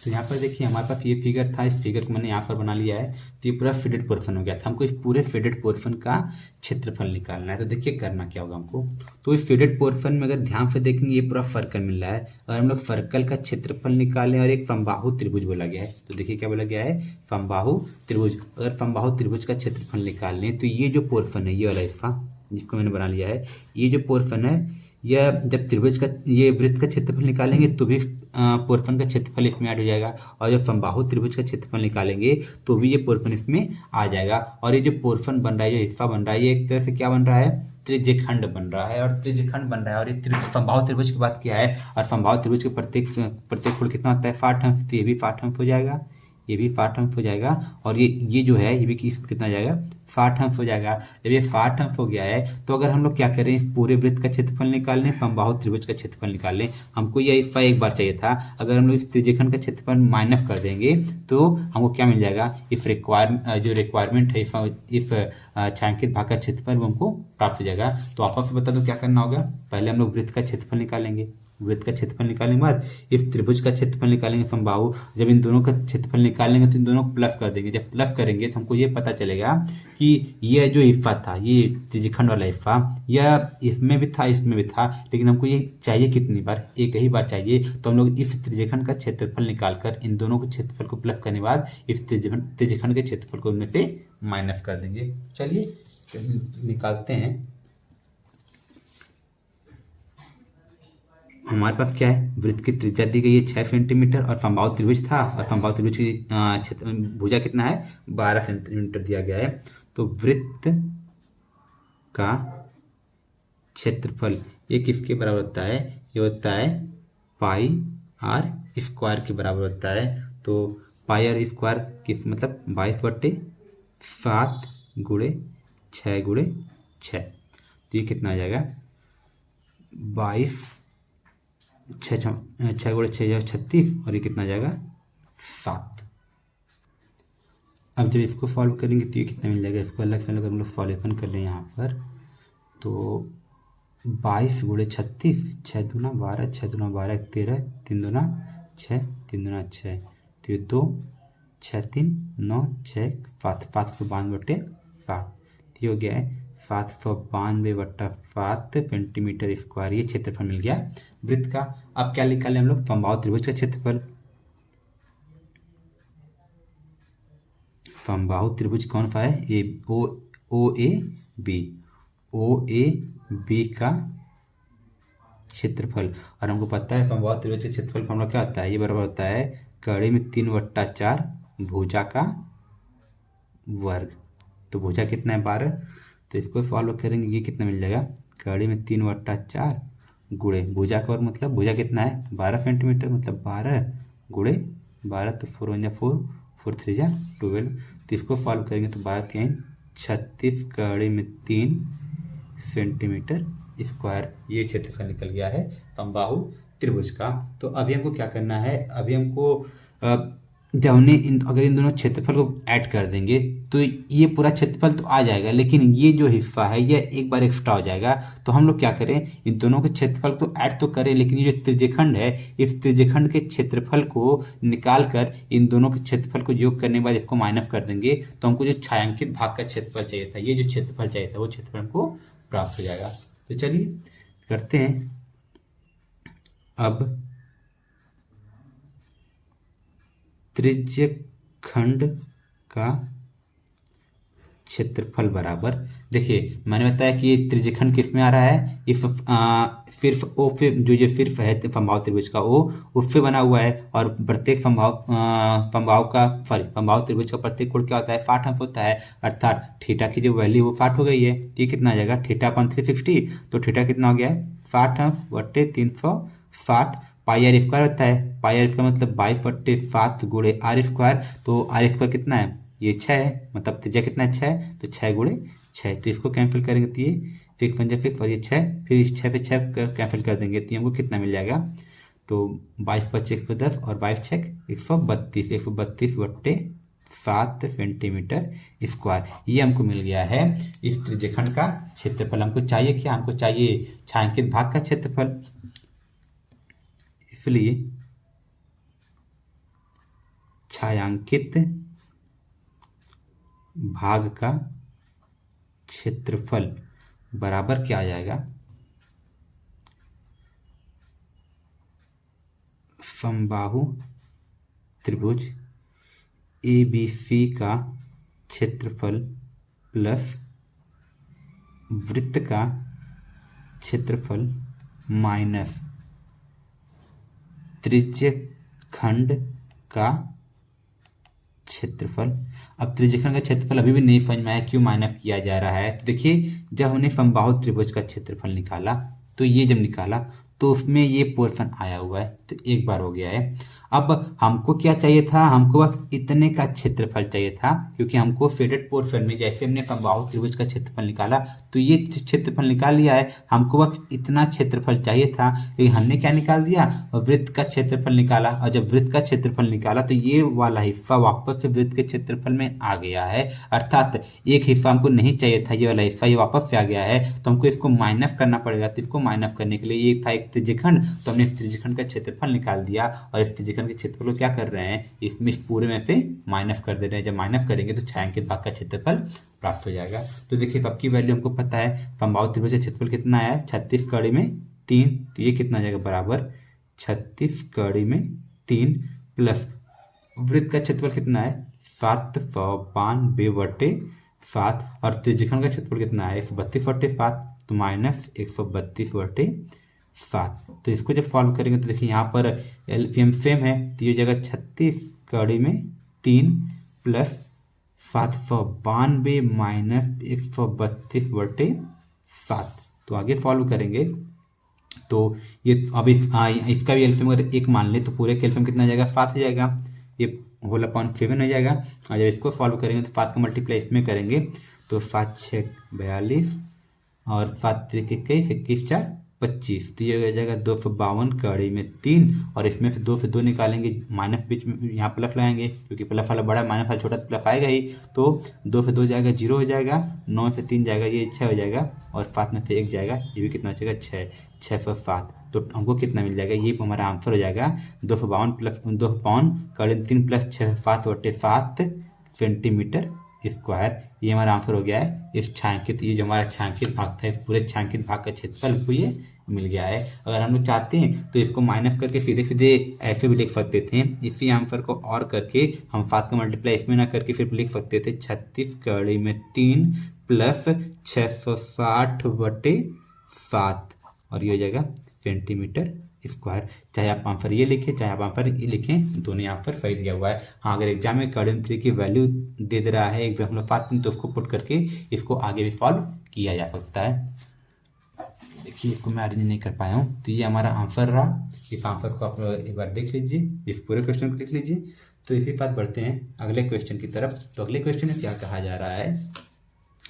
तो यहाँ पर देखिए हमारे पास ये फिगर था, इस फिगर को मैंने यहाँ पर बना लिया है, तो ये पूरा फेडेड पोर्शन हो गया था, हमको इस पूरे फेडेड पोर्शन का क्षेत्रफल निकालना है। तो देखिए करना क्या होगा हमको, तो इस फेडेड पोर्शन में अगर ध्यान से देखेंगे ये पूरा सर्कल मिल रहा है, और हम लोग सर्कल का क्षेत्रफल निकालें और एक समबाहु त्रिभुज बोला गया है, तो देखिए क्या बोला गया है समबाहु त्रिभुज। अगर समबाहु त्रिभुज का क्षेत्रफल निकाल लें तो ये जो पोर्शन है ये वाला हिस्सा जिसको मैंने बना लिया है, ये जो पोर्शन है यह जब त्रिभुज का ये वृत्त का क्षेत्रफल निकालेंगे तो भी पोर्शन का क्षेत्रफल इसमें ऐड हो जाएगा, और जब समबाहु त्रिभुज का क्षेत्रफल निकालेंगे तो भी ये पोर्शन इसमें आ जाएगा। और ये जो पोर्शन बन रहा है, ये हिस्सा बन रहा है, ये एक तरह से क्या बन रहा है त्रिज्यखंड बन रहा है, और त्रिज्यखंड बन रहा है, और ये समबाहु त्रिभुज की बात किया है, और समबाहु त्रिभुज के प्रत्येक कोण कितना होता है 60 अंश, तो ये भी 60 अंश हो जाएगा, ये भी 60 अंश हो जाएगा, और ये जो है ये भी कितना जाएगा 60 अंश हो जाएगा। जब ये 60 अंश हो गया है तो अगर हम लोग क्या करें इस पूरे वृत्त का क्षेत्रफल निकाल लें, समबाहु त्रिभुज का क्षेत्रफल निकाल लें, हमको ये हिस्सा एक बार चाहिए था, अगर हम लोग इस त्रिज्यखंड का क्षेत्रफल माइनस कर देंगे तो हमको क्या मिल जाएगा, इस जो रिक्वायरमेंट है इस छायांकित भाग का क्षेत्रफल वो हमको प्राप्त हो जाएगा। तो आपको बता दो क्या करना होगा, पहले हम लोग वृत्त का क्षेत्रफल निकालेंगे, वृत्त का क्षेत्रफल निकालने के बाद इस त्रिभुज का क्षेत्रफल निकालेंगे समबाहु, जब इन दोनों का क्षेत्रफल निकालेंगे तो इन दोनों को प्लस कर देंगे, जब प्लस करेंगे तो हमको ये पता चलेगा कि यह जो हिस्सा था ये त्रिज्यखंड वाला हिस्सा यह इसमें भी था इसमें भी था, लेकिन हमको ये चाहिए कितनी बार, एक ही बार चाहिए। तो हम लोग इस त्रिज्यखंड का क्षेत्रफल निकालकर इन दोनों के क्षेत्रफल को प्लस करने के बाद इस त्रिज्यखंड के क्षेत्रफल को उनमें से माइनस कर देंगे। चलिए निकालते हैं। हमारे पास क्या है, वृत्त की त्रिज्या दी गई है 6 सेंटीमीटर, और समबाहु त्रिभुज था, और समबाहु त्रिभुज की क्षेत्र भुजा कितना है 12 सेंटीमीटर दिया गया है। तो वृत्त का क्षेत्रफल ये किसके बराबर होता है, ये होता है पाई आर स्क्वायर के बराबर होता है। तो पाई आर स्क्वायर किस मतलब 22/7 गुणे 6 तो ये कितना आ जाएगा 22 छः गुणे 6 जाएगा 36 और ये कितना आ जाएगा 7। अब जब इसको सॉल्व करेंगे तो ये कितना मिल जाएगा, इसको अलग से अगर हम लोग सॉल्यूशन कर लें यहाँ पर तो 22 गुणे 36 6 दूना 12 6 दूना 12 13 3 दूना 6 3 दूना 6 तो ये 2 6 3 9 6 7 592/7 तो हो गया है 792/7 सेंटीमीटर स्क्वायर। ये क्षेत्रफल मिल गया वृत्त का। अब क्या निकालें हम लोग समबाहु त्रिभुज का क्षेत्रफल। समबाहु त्रिभुज कौन सा है, ए ओ ए बी का क्षेत्रफल। और हमको पता है समबाहु त्रिभुज का क्षेत्रफल फॉर्मूला क्या होता है, ये बराबर होता है कड़ी में 3/4 भुजा का वर्ग। तो भुजा कितना है 12, तो इसको सॉल्व करेंगे ये कितना मिल जाएगा कड़ी में 3/4 गुणे भुजा का वर्ग मतलब भुजा कितना है 12 सेंटीमीटर मतलब 12 गुणे 12 तो 4 1 4 4 3 12। तो इसको सॉल्व करेंगे तो 12 3 36 कड़ी में 3 सेंटीमीटर स्क्वायर। ये क्षेत्रफल निकल गया है समबाहु त्रिभुज का। तो अभी हमको क्या करना है, अभी हमको जब हमने अगर इन दोनों क्षेत्रफल को ऐड कर देंगे तो ये पूरा क्षेत्रफल तो आ जाएगा, लेकिन ये जो हिस्सा है ये एक बार एक्स्ट्रा हो जाएगा। तो हम लोग क्या करें, इन दोनों के क्षेत्रफल को ऐड तो करें, लेकिन ये जो त्रिज्यखंड है इस त्रिज्यखंड के क्षेत्रफल को निकाल कर इन दोनों के क्षेत्रफल को योग करने के बाद इसको माइनस कर देंगे तो हमको जो छायांकित भाग का क्षेत्रफल चाहिए था, ये जो क्षेत्रफल चाहिए था वो क्षेत्रफल हमको प्राप्त हो जाएगा। तो चलिए करते हैं। अब त्रिज्यखंड का क्षेत्रफल बराबर, देखिए मैंने बताया कि ये त्रिज्यखंड किस में आ रहा है, इफ सिर्फ ओ पे जो सिर्फ है समबाहु त्रिभुज का ओ उससे बना हुआ है और प्रत्येक समबाहु त्रिभुज का प्रत्येक कोण क्या होता है 60 अंश होता है, अर्थात थीटा की जो वैल्यू वो 60 हो गई है। तो ये कितना आ जाएगा थीटा अपॉन 360, तो थीटा कितना हो गया है 60 अंश बटे 360 पाई आर स्क्वायर होता है। पाई आर स्क्वायर मतलब 22/7 गुणे आर स्क्वायर, तो आर स्क्वायर कितना है ये 6 है, मतलब त्रिज्या कितना है 6, तो 6 गुणे 6। तो इसको कैंसिल करेंगे तो ये फिक्स बन जाए फिक्स और ये 6, फिर इस 6 पे 6 कैंसिल कर देंगे तो हमको कितना मिल जाएगा, तो 22/5 110 और 22 132 132/7 सेंटीमीटर स्क्वायर। ये हमको मिल गया है इस त्रिज्यखंड का क्षेत्रफल। हमको चाहिए क्या, हमको चाहिए छायांकित भाग का क्षेत्रफल, इसलिए छायांकित भाग का क्षेत्रफल बराबर क्या आ जाएगा, समबाहु त्रिभुज ABC का क्षेत्रफल प्लस वृत्त का क्षेत्रफल माइनस त्रिज्यखंड का क्षेत्रफल। अब त्रिज्यखंड का क्षेत्रफल अभी भी नहीं समझ में आया क्यों माइनस किया जा रहा है। तो देखिए जब हमने समबाहु त्रिभुज का क्षेत्रफल निकाला तो ये जब निकाला तो उसमें ये पोर्शन आया हुआ है, तो एक बार हो गया है। अब हमको क्या चाहिए था, हमको बस इतने का क्षेत्रफल चाहिए था, क्योंकि हमको शेडेड पोर्शन में जैसे हमने समबाहु त्रिभुज का क्षेत्रफल निकाला तो ये क्षेत्रफल निकाल लिया है, हमको बस इतना क्षेत्रफल चाहिए था। लेकिन हमने क्या निकाल दिया, वृत्त का क्षेत्रफल निकाला, और जब वृत्त का क्षेत्रफल निकाला तो ये वाला हिस्सा वापस से वृत्त के क्षेत्रफल में आ गया है, अर्थात एक हिस्सा हमको नहीं चाहिए था, ये वाला हिस्सा ये वापस से आ गया है, तो हमको इसको माइनस करना पड़ेगा। तो इसको माइनस करने के लिए ये था एक त्रिज्यखंड, तो हमने इस त्रिज्यखंड का क्षेत्रफल निकाल दिया और इस त्रिज्यखंड के क्षेत्रफल को क्या कर रहे हैं, इसमें इस पूरे में पे माइनस कर दे रहे हैं। जब माइनस करेंगे तो छायांकित भाग का क्षेत्रफल प्राप्त हो जाएगा। तो देखिए अब की वैल्यू हमको पता है, समबाहु त्रिभुज का क्षेत्रफल कितना आया 36 कड़ी में 3, तो ये कितना आ जाएगा बराबर 36 कड़ी में 3 प्लस वृत्त का क्षेत्रफल कितना है 792/7 और त्रिज्यखंड का क्षेत्रफल कितना है 132/7, तो माइनस 132/7। तो इसको जब सॉल्व करेंगे तो देखिए यहाँ पर एलसीएम सेम है, तो ये जगह 36 कड़ी में 3 प्लस 792 माइनस 132/7। तो आगे सॉल्व करेंगे तो ये अब इसका भी एलसीएम अगर 1 मान ले तो पूरे का एलसीएम कितना आ जाएगा 7 हो जाएगा। ये होल अपॉन 7 हो जाएगा। और जब इसको सॉल्व करेंगे तो 5 का मल्टीप्लाई इसमें करेंगे तो 5 6 42 और 7 3 21 21 4 25, तो ये हो जाएगा 252 कड़ी में 3। और इसमें से 2 से 2 निकालेंगे, माइनस बीच में यहाँ प्लस लगाएंगे क्योंकि प्लस वाला बड़ा माइनस वाला छोटा, प्लस आएगा ही, तो 2 से 2 जाएगा 0 हो जाएगा, 9 से 3 जाएगा ये 6 हो जाएगा, और 7 में से 1 जाएगा ये भी कितना हो जाएगा 6, 607। तो हमको कितना मिल जाएगा, ये हमारा आंसर हो जाएगा 252 प्लस 252 कड़ी 3 प्लस 6 7/7 सेंटीमीटर स्क्वायर। ये हमारा आंसर हो गया है इस छायांकित, ये जो हमारा छायांकित भाग था पूरे छायांकित भाग का क्षेत्रफल को ये मिल गया है। अगर हम लोग चाहते हैं तो इसको माइनस करके सीधे सीधे ऐसे भी लिख सकते थे, इसी आंसर को और करके हम 7 का मल्टीप्लाई इसमें ना करके फिर लिख सकते थे 36 कड़ी में 3 प्लस 660/7 और ये हो जाएगा सेंटीमीटर स्क्वायर। चाहे आप आंसर ये लिखें चाहे आप आंसर ये लिखें, दोनों यहाँ पर सही दिया हुआ है। हाँ, अगर एग्जाम में कॉलम 3 की वैल्यू दे रहा है एग्जाम्पल 5 तो उसको पुट करके इसको आगे भी सॉल्व किया जा सकता है। देखिए इसको मैं अरेंज नहीं कर पाया हूँ, तो ये हमारा आंसर रहा। इस आंसर को आप एक बार देख लीजिए, इस पूरे क्वेश्चन को लिख लीजिए। तो इसी बात बढ़ते हैं अगले क्वेश्चन की तरफ। तो अगले क्वेश्चन में क्या कहा जा रहा है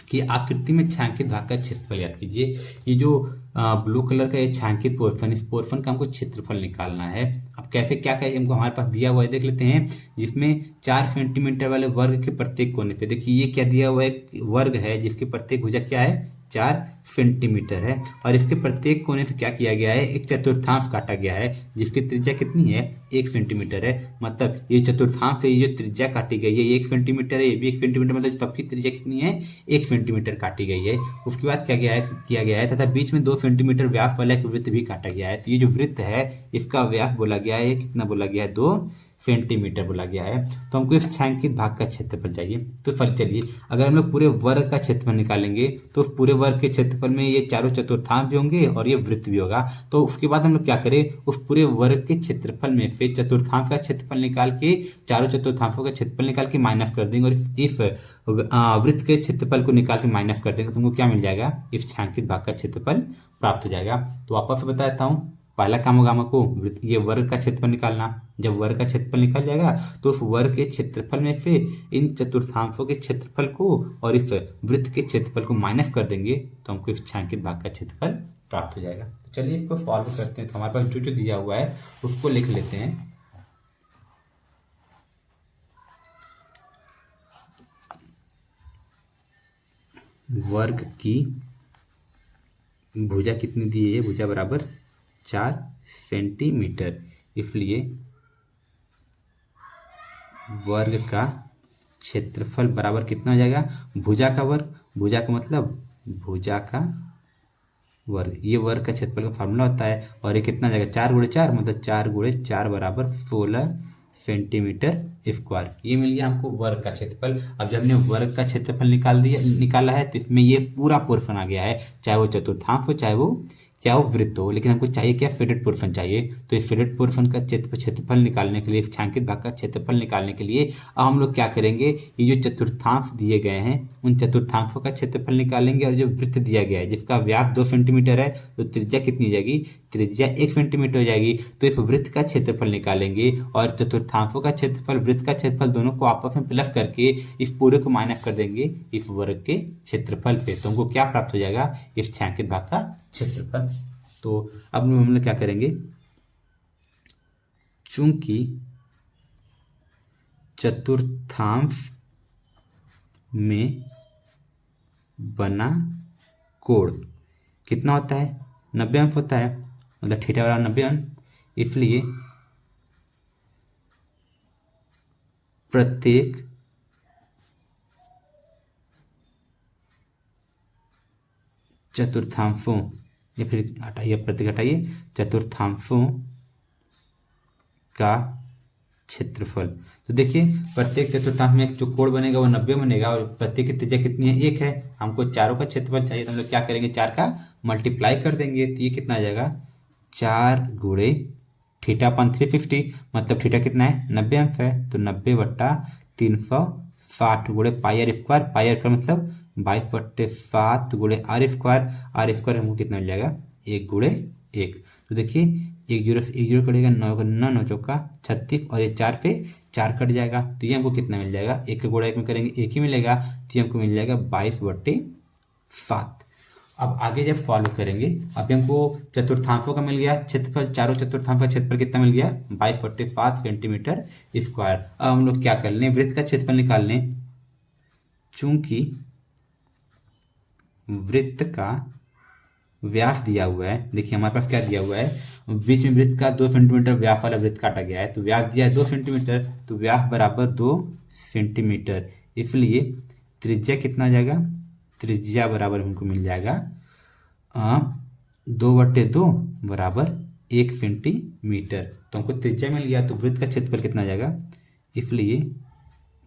कि आकृति में छायांकित भाग का क्षेत्रफल याद कीजिए। ये जो ब्लू कलर का ये छायांकित पोर्शन, इस पोर्शन का हमको क्षेत्रफल निकालना है। अब कैसे क्या क्या हमको हमारे पास दिया हुआ है देख लेते हैं, जिसमें 4 सेंटीमीटर वाले वर्ग के प्रत्येक कोने पे देखिए ये क्या दिया हुआ है, एक वर्ग है जिसकी प्रत्येक भुजा क्या है 4 सेंटीमीटर है, और इसके प्रत्येक कोने पे क्या किया गया है, एक चतुर्थांश काटा गया है जिसकी त्रिज्या कितनी है 1 सेंटीमीटर है। मतलब ये चतुर्थांश से ये जो त्रिज्या काटी गई है 1 सेंटीमीटर है, ये भी 1 सेंटीमीटर, मतलब सबकी त्रिज्या कितनी है 1 सेंटीमीटर काटी गई है। उसके बाद क्या किया गया है तथा बीच में 2 सेंटीमीटर व्यास वाला एक वृत्त भी काटा गया है। तो ये जो वृत्त है इसका व्यास बोला गया है, कितना बोला गया है 2 सेंटीमीटर बोला गया है। तो हमको इस छायांकित भाग का क्षेत्रफल चाहिए। तो फल चलिए, अगर हम लोग पूरे वर्ग का क्षेत्रफल निकालेंगे तो उस पूरे वर्ग के क्षेत्रफल में ये चारों चतुर्थांश भी होंगे और ये वृत्त भी होगा। तो उसके बाद हम लोग क्या करें, उस पूरे वर्ग के क्षेत्रफल में से चतुर्थांश का क्षेत्रफल निकाल के चारों चतुर्थांशों का क्षेत्रफल निकाल के माइनस कर देंगे, और इस वृत्त के क्षेत्रफल को निकाल के माइनस कर देंगे तो तुमको क्या मिल जाएगा, इस छायांकित भाग का क्षेत्रफल प्राप्त हो जाएगा। तो वापस बता देता हूँ, पहला काम होगा हमको ये वर्ग का क्षेत्रफल निकालना। जब वर्ग का क्षेत्रफल निकल जाएगा तो उस वर्ग के क्षेत्रफल में से इन चतुर्थांशों के क्षेत्रफल को और इस वृत्त के क्षेत्रफल को माइनस कर देंगे तो हमको इस छायांकित भाग का क्षेत्रफल प्राप्त हो जाएगा। तो चलिए इसको सॉल्व करते हैं। तो हमारे पास जो जो दिया हुआ है उसको लिख लेते हैं। वर्ग की भुजा कितनी दी है, भुजा बराबर 4 सेंटीमीटर, इसलिए वर्ग का क्षेत्रफल बराबर कितना हो जाएगा, भुजा का वर्ग, भुजा का मतलब भुजा का वर्ग, ये वर्ग का क्षेत्रफल का फार्मूला होता है। और ये कितना जाएगा 4 × 4 मतलब 4 × 4 बराबर 16 सेंटीमीटर स्क्वायर। ये मिल गया हमको वर्ग का क्षेत्रफल। अब जब हमने वर्ग का क्षेत्रफल निकाला है तो इसमें ये पूरा पोर्शन आ गया है, चाहे वो चतुर्थांश हो चाहे वो क्या वो वृत्त हो, लेकिन हमको चाहिए क्या फेडेड पोर्शन चाहिए। तो इस फेडेड पोर्शन का क्षेत्रफल निकालने के लिए, छायांकित भाग का क्षेत्रफल निकालने के लिए अब हम लोग क्या करेंगे, ये जो चतुर्थांश दिए गए हैं उन चतुर्थांशों का क्षेत्रफल निकालेंगे, और जो वृत्त दिया गया है जिसका व्यास 2 सेंटीमीटर है तो त्रिज्या कितनी हो जाएगी, त्रिज्या 1 सेंटीमीटर हो जाएगी। तो इस वृत्त का क्षेत्रफल निकालेंगे और चतुर्थांशों का क्षेत्रफल वृत्त का क्षेत्रफल दोनों को आपस में प्लस करके इस पूरे को माइनस कर देंगे इस वर्ग के क्षेत्रफल पे। तो हमको क्या प्राप्त हो जाएगा, इस छायांकित भाग का क्षेत्रफल। तो अब हम लोग क्या करेंगे, चूंकि चतुर्थांश में बना कोण कितना होता है 90 अंश होता है, मतलब थीटा बराबर 90 अंश, इसलिए प्रत्येक चतुर्थांशों, या फिर हटाइए प्रत्येक हटाइए, चतुर्थांशों का क्षेत्रफल। तो देखिए प्रत्येक चतुर्थांश में जो कोण बनेगा वो 90 बनेगा, और प्रत्येक की त्रिज्या कितनी है 1 है। हमको चारों का क्षेत्रफल चाहिए तो हम लोग क्या करेंगे, 4 का मल्टीप्लाई कर देंगे तो ये कितना आ जाएगा 4 × थीटा अपन 350, मतलब थीटा कितना है 90 अंश है, तो 90/360 × पाई r स्क्वायर, पाई r स्क्वायर मतलब 22/7 × r स्क्वायर, r स्क्वायर हमको कितना मिल जाएगा 1 × 1। तो देखिए एक जीरो कटेगा, 9 का 9, 9 चौका 36, और ये 4 पे 4 कट जाएगा, तो ये हमको कितना मिल जाएगा, एक का गुणा एक में करेंगे एक ही मिलेगा, तो ये हमको मिल जाएगा 22/7। अब आगे जब फॉलो करेंगे, अभी हमको चतुर्थांशों का मिल गया क्षेत्रफल, चारों चतुर्थांश का क्षेत्रफल कितना मिल गया, 22/7 सेंटीमीटर स्क्वायर। अब हम लोग क्या कर लें, वृत्त का क्षेत्रफल निकाल लें। चूंकि वृत्त का व्यास दिया हुआ है, देखिए हमारे पास क्या दिया हुआ है, बीच में वृत्त का 2 सेंटीमीटर व्यास वाला वृत्त काटा गया है, तो व्यास दिया है 2 सेंटीमीटर, तो व्यास बराबर 2 सेंटीमीटर, इसलिए त्रिज्या कितना आ जाएगा, त्रिज्या बराबर हमको मिल जाएगा 2/2 बराबर 1 सेंटीमीटर। तो हमको त्रिज्या मिल गया, तो वृत्त का क्षेत्रफल कितना आ जाएगा, इसलिए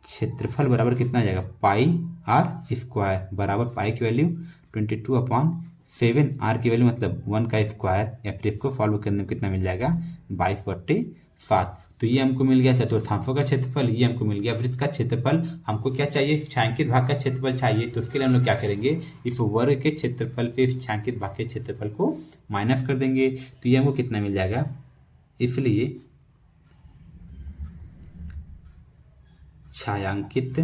क्षेत्रफल बराबर कितना आ जाएगा, πr² बराबर पाई की वैल्यू 22/7, आर की वैल्यू मतलब 1 का स्क्वायर, या फिर इसको फॉलो करने में कितना मिल जाएगा, 22/7। तो ये हमको मिल गया चतुर्थांशों का क्षेत्रफल, ये हमको मिल गया वृत्त का क्षेत्रफल। हमको क्या चाहिए, छायांकित भाग का क्षेत्रफल चाहिए, तो उसके लिए हम लोग क्या करेंगे, इस वर्ग के क्षेत्रफल पे इस छायांकित भाग के क्षेत्रफल को माइनस कर देंगे, तो ये हमको कितना मिल जाएगा, इसलिए छायांकित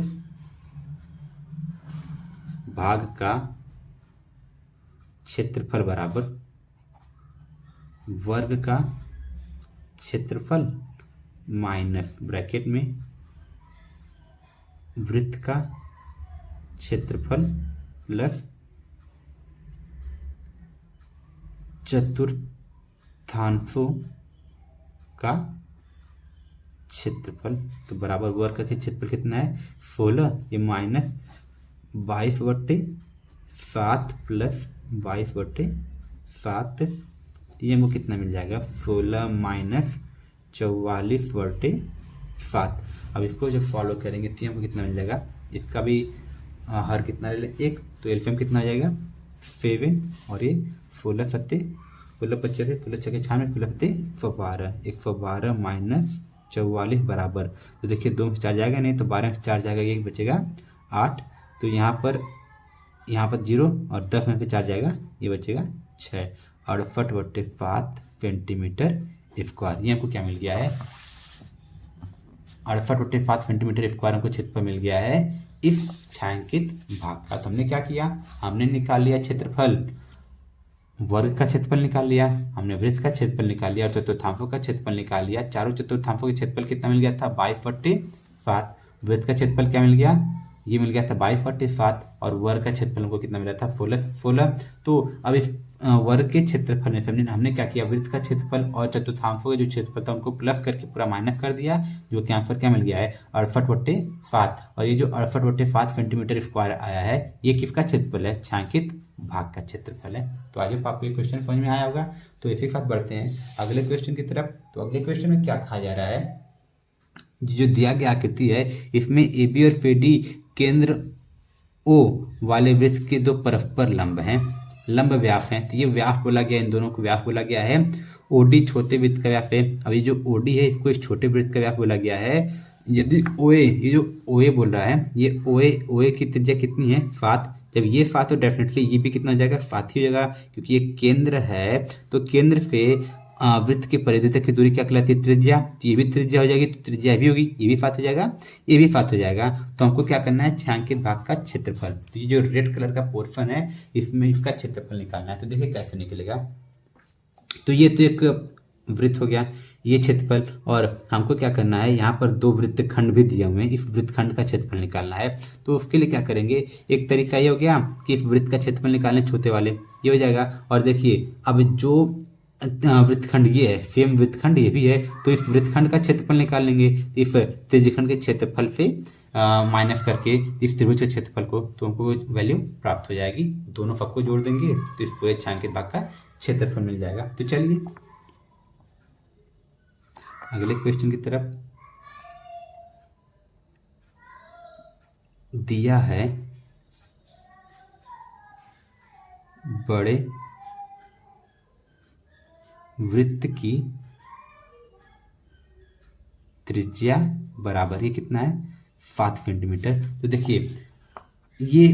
भाग का क्षेत्रफल बराबर वर्ग का क्षेत्रफल माइनस ब्रैकेट में वृत्त का क्षेत्रफल प्लस चतुर्थांशों का क्षेत्रफल, तो बराबर वर्ग का क्षेत्रफल कितना है 16, ये माइनस 22/7 प्लस 22/7, ये हमको कितना मिल जाएगा, 16 माइनस 44/7। अब इसको जब फॉलो करेंगे तो हमको कितना मिल जाएगा, इसका भी हर कितना ले लें 1, तो एलसीएम कितना आ जाएगा 7, और ये 16 सत्ते 16 25 16 छः 96 16 सत्ते 112, 112 माइनस 44 बराबर, तो देखिए 2 में 4 जाएगा नहीं, तो 12 में 4 जाएगा, एक बचेगा 8, तो यहाँ पर 0 और 10 में से 4 जाएगा, ये बचेगा 6, 68/7 सेंटीमीटर स्क्वायर। ये हमको क्या मिल गया है, 68/7 सेंटीमीटर स्क्वायर हमको क्षेत्रफल मिल गया है इस छायांकित भाग का। तो हमने क्या किया, हमने निकाल लिया क्षेत्रफल, वर्ग का क्षेत्रफल निकाल लिया, हमने वृत्त का क्षेत्रफल निकाल लिया, और चतुर्थांशों का क्षेत्रफल निकाल लिया। चारों चतुर्थांशों के क्षेत्रफल कितना मिल गया था, 22/7। वृत्त का क्षेत्रफल क्या मिल गया, ये मिल गया था 22/7, और वर्ग का क्षेत्रफल हमको कितना मिला था 16। तो अब इस वर्ग के क्षेत्रफल में हमने क्या किया, वृत्त का क्षेत्रफल और चतुर्थांशों का जो क्षेत्रफल था उनको प्लस करके पूरा माइनस कर दिया, जो कि यहाँ पर क्या मिल गया है 68/7, और ये जो 68/7 सेंटीमीटर स्क्वायर आया है, ये किसका क्षेत्रफल है, छायांकित भाग का क्षेत्रफल है। तो आगे आपको ये क्वेश्चन समझ में आया होगा। तो इसी के साथ बढ़ते हैं अगले क्वेश्चन की तरफ। तो अगले क्वेश्चन में क्या कहा जा रहा है, जो दिया गया आकृति है इसमें AB और CD केंद्र O वाले वृत्त के दो परस्पर लंब हैं, लंब व्यास हैं, तो ये व्यास बोला गया, इन दोनों को व्यास बोला गया है। OD छोटे वृत्त का व्यास है, अब ये जो OD है इसको इस छोटे वृत्त का व्यास बोला गया है। यदि OA, ये जो OA बोल रहा है, ये OA की त्रिज्या कितनी है 7, जब ये 7 तो डेफिनेटली ये भी कितना हो जाएगा 7 ही हो जाएगा, क्योंकि ये केंद्र है, तो केंद्र से वृत्त के परिधि तक की दूरी क्या कहलाती है, त्रिज्या, तो ये भी त्रिज्या हो जाएगी, तो त्रिज्या भी होगी, ये भी 7 हो जाएगा, ये भी 7 हो जाएगा। तो हमको क्या करना है, छायांकित भाग का क्षेत्रफल, तो ये जो रेड कलर का पोर्शन है इसमें इसका क्षेत्रफल निकालना है। तो देखिए कैसे निकलेगा, तो ये तो एक वृत्त हो गया, ये क्षेत्रफल, और हमको क्या करना है, यहाँ पर 2 वृत्त खंड भी दिए हुए हैं, इस वृत्त खंड का क्षेत्रफल निकालना है। तो उसके लिए क्या करेंगे, एक तरीका ये हो गया कि इस वृत्त का क्षेत्रफल निकालने छोटे वाले, ये हो जाएगा। और देखिए अब जो वृत्तखंड ये है, सेम वृत्तखंड ये भी है, तो इस वृत्तखंड का क्षेत्रफल निकाल लेंगे, इस त्रिज्यखंड के क्षेत्रफल से माइनस करके इस त्रिभुज के क्षेत्रफल को, तो हमको वैल्यू प्राप्त हो जाएगी। दोनों पक्ष को जोड़ देंगे तो इस पूरे छायांकित भाग का क्षेत्रफल मिल जाएगा। तो चलिए अगले क्वेश्चन की तरफ। दिया है बड़े वृत्त की त्रिज्या बराबर, ये कितना है 7 सेंटीमीटर। तो देखिए ये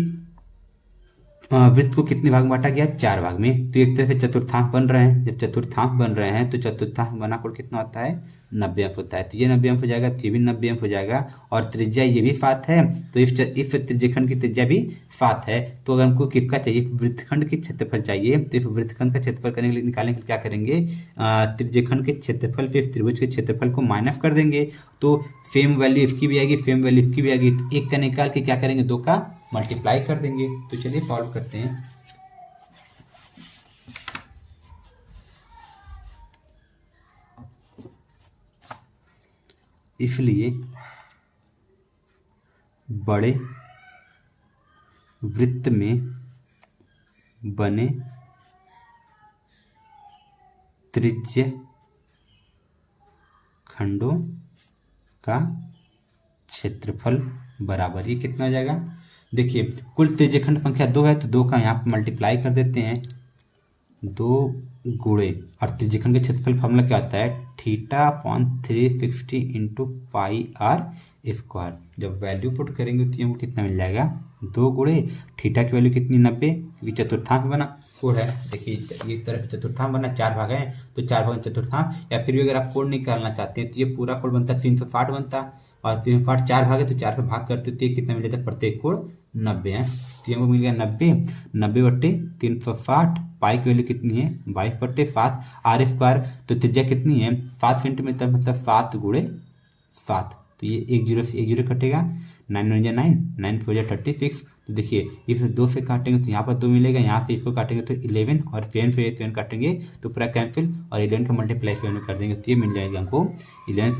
वृत्त को कितने भाग में बांटा गया? 4 भाग में। तो एक तरफ से चतुर्थांश बन रहे हैं, जब चतुर्थांश बन रहे हैं तो चतुर्थांश बना कुल कितना होता है? 90 अंश होता है। तो ये 90 अंश हो जाएगा, तो ये भी 90 अंश हो जाएगा। और त्रिज्या ये भी 7 है, तो इस त्रिज्यखंड की त्रिज्या भी 7 है। तो अगर हमको किसका चाहिए? वृत्तखंड के क्षेत्रफल चाहिए। तो इस वृत्तखंड का क्षेत्रफल करने के लिए निकालने के लिए क्या करेंगे? त्रिज्यखंड के क्षेत्रफल पे त्रिभुज के क्षेत्रफल को माइनस कर देंगे, तो सेम वैल्यू इसकी भी आएगी, सेम वैल्यू इसकी भी आएगी। तो एक का निकाल के क्या करेंगे? 2 का मल्टीप्लाई कर देंगे। तो चलिए सॉल्व करते हैं। इसलिए बड़े वृत्त में बने त्रिज्य खंडों का क्षेत्रफल बराबर, ये कितना हो जाएगा? देखिए कुल त्रिज्यखंड संख्या 2 है, तो 2 का यहाँ पर मल्टीप्लाई कर देते हैं, 2 गुणे, और त्रिज्यखंड के क्षेत्रफल फॉर्मूला क्या होता है? θ/360 इंटू पाई आर स्क्वायर। जब वैल्यू पुट करेंगे तो हमको कितना मिल जाएगा? 2 गुणे थीटा की वैल्यू कितनी? 90, क्योंकि चतुर्थांश बना 4 है। देखिए ये तरफ चतुर्थांश बना, 4 भाग है, तो 4 भाग चतुर्थांश। या फिर भी अगर आप कोण निकालना चाहते हैं तो ये पूरा कोण बनता 360 बनता, और 360 4 भाग है, तो 4 पे भाग करते तो ये कितना मिल जाता है? प्रत्येक कोण 90 है। तो हमको मिल गया 90/360। पाई की वैल्यू कितनी है? 22/7 आर स्क्वायर। तो त्रिज्या कितनी है? 7 सेंटीमीटर, मतलब 7 गुणे 7। तो ये 1 0 से 1 0 कटेगा, 9 9 9, 9 4 36। तो देखिए इस 2 से काटेंगे तो यहाँ पर 2 मिलेगा, यहाँ पे इसको काटेंगे तो 11, और 7 काटेंगे तो पूरा कैंसिल, और 11 का मल्टीप्लाई 7 कर देंगे तो ये मिल जाएगा हमको 11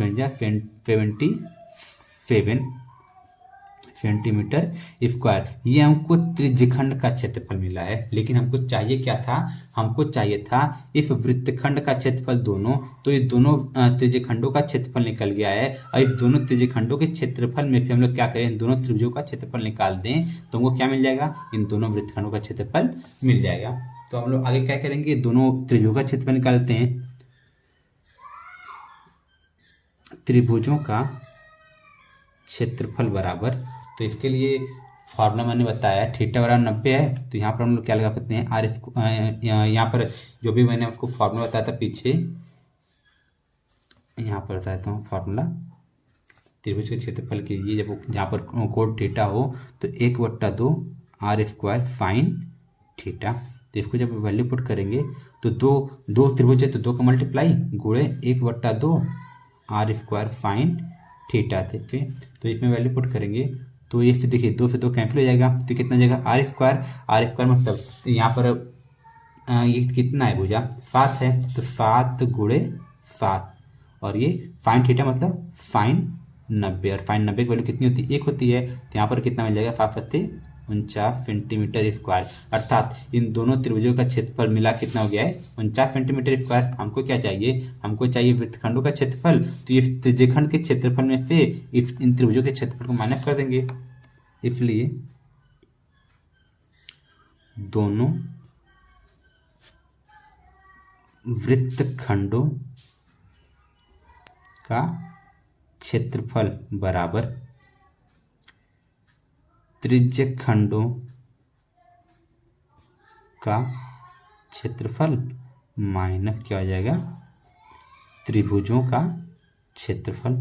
सेंटीमीटर स्क्वायर। ये हमको त्रिज्यखंड का क्षेत्रफल मिला है। लेकिन हमको चाहिए क्या था? हमको चाहिए था इस वृत्तखंड का क्षेत्रफल दोनों। तो ये दोनों त्रिज्यखंडों का क्षेत्रफल निकल गया है, और इस दोनों त्रिज्यखंडों के क्षेत्रफल में से हम लोग क्या करें? दोनों त्रिभुजों का क्षेत्रफल निकाल दें, तो हमको क्या मिल जाएगा? इन दोनों वृत्तखंडों का क्षेत्रफल मिल जाएगा। तो हम लोग आगे क्या करेंगे? दोनों त्रिभुजों का क्षेत्रफल निकालते हैं। त्रिभुजों का क्षेत्रफल बराबर, तो इसके लिए फॉर्मूला मैंने बताया, θ/90 है, तो यहाँ पर हम लोग क्या लगा सकते हैं? आर एफ, यहाँ पर जो भी मैंने आपको फॉर्मूला बताया था पीछे, यहाँ पर बताता हूँ फॉर्मूला। त्रिभुज के क्षेत्रफल के लिए जब जहाँ पर कोण थीटा हो तो 1/2 आर स्क्वायर साइन थीटा। तो इसको जब वैल्यू पुट करेंगे तो दो त्रिभुज है, तो 2 का मल्टीप्लाई गुणे 1/2 आर स्क्वायर साइन थीटा थे। तो इसमें वैल्यू पुट करेंगे तो ये फिर देखिए 2 से 2 कैंसिल हो जाएगा, तो कितना हो जाएगा? आर स्क्वायर मतलब तो यहाँ पर ये कितना है? भुजा 7 है, तो 7 गुणे 7, और ये साइन थीटा मतलब साइन 90, और साइन 90 की वैल्यू कितनी होती है? 1 होती है। तो यहाँ पर कितना मिल जाएगा? 5/49 सेंटीमीटर स्क्वायर। अर्थात इन दोनों त्रिभुजों का क्षेत्रफल मिला कितना हो गया है? 49 सेंटीमीटर स्क्वायर। हमको क्या चाहिए? हमको चाहिए वृत्तखंडों का क्षेत्रफल। तो ये त्रिज्यखंड के क्षेत्रफल में से इन त्रिभुजों के क्षेत्रफल को माइनस कर देंगे। इसलिए दोनों वृत्तखंडों का क्षेत्रफल बराबर त्रिज्यखंडों का क्षेत्रफल माइनस क्या हो जाएगा? त्रिभुजों का क्षेत्रफल।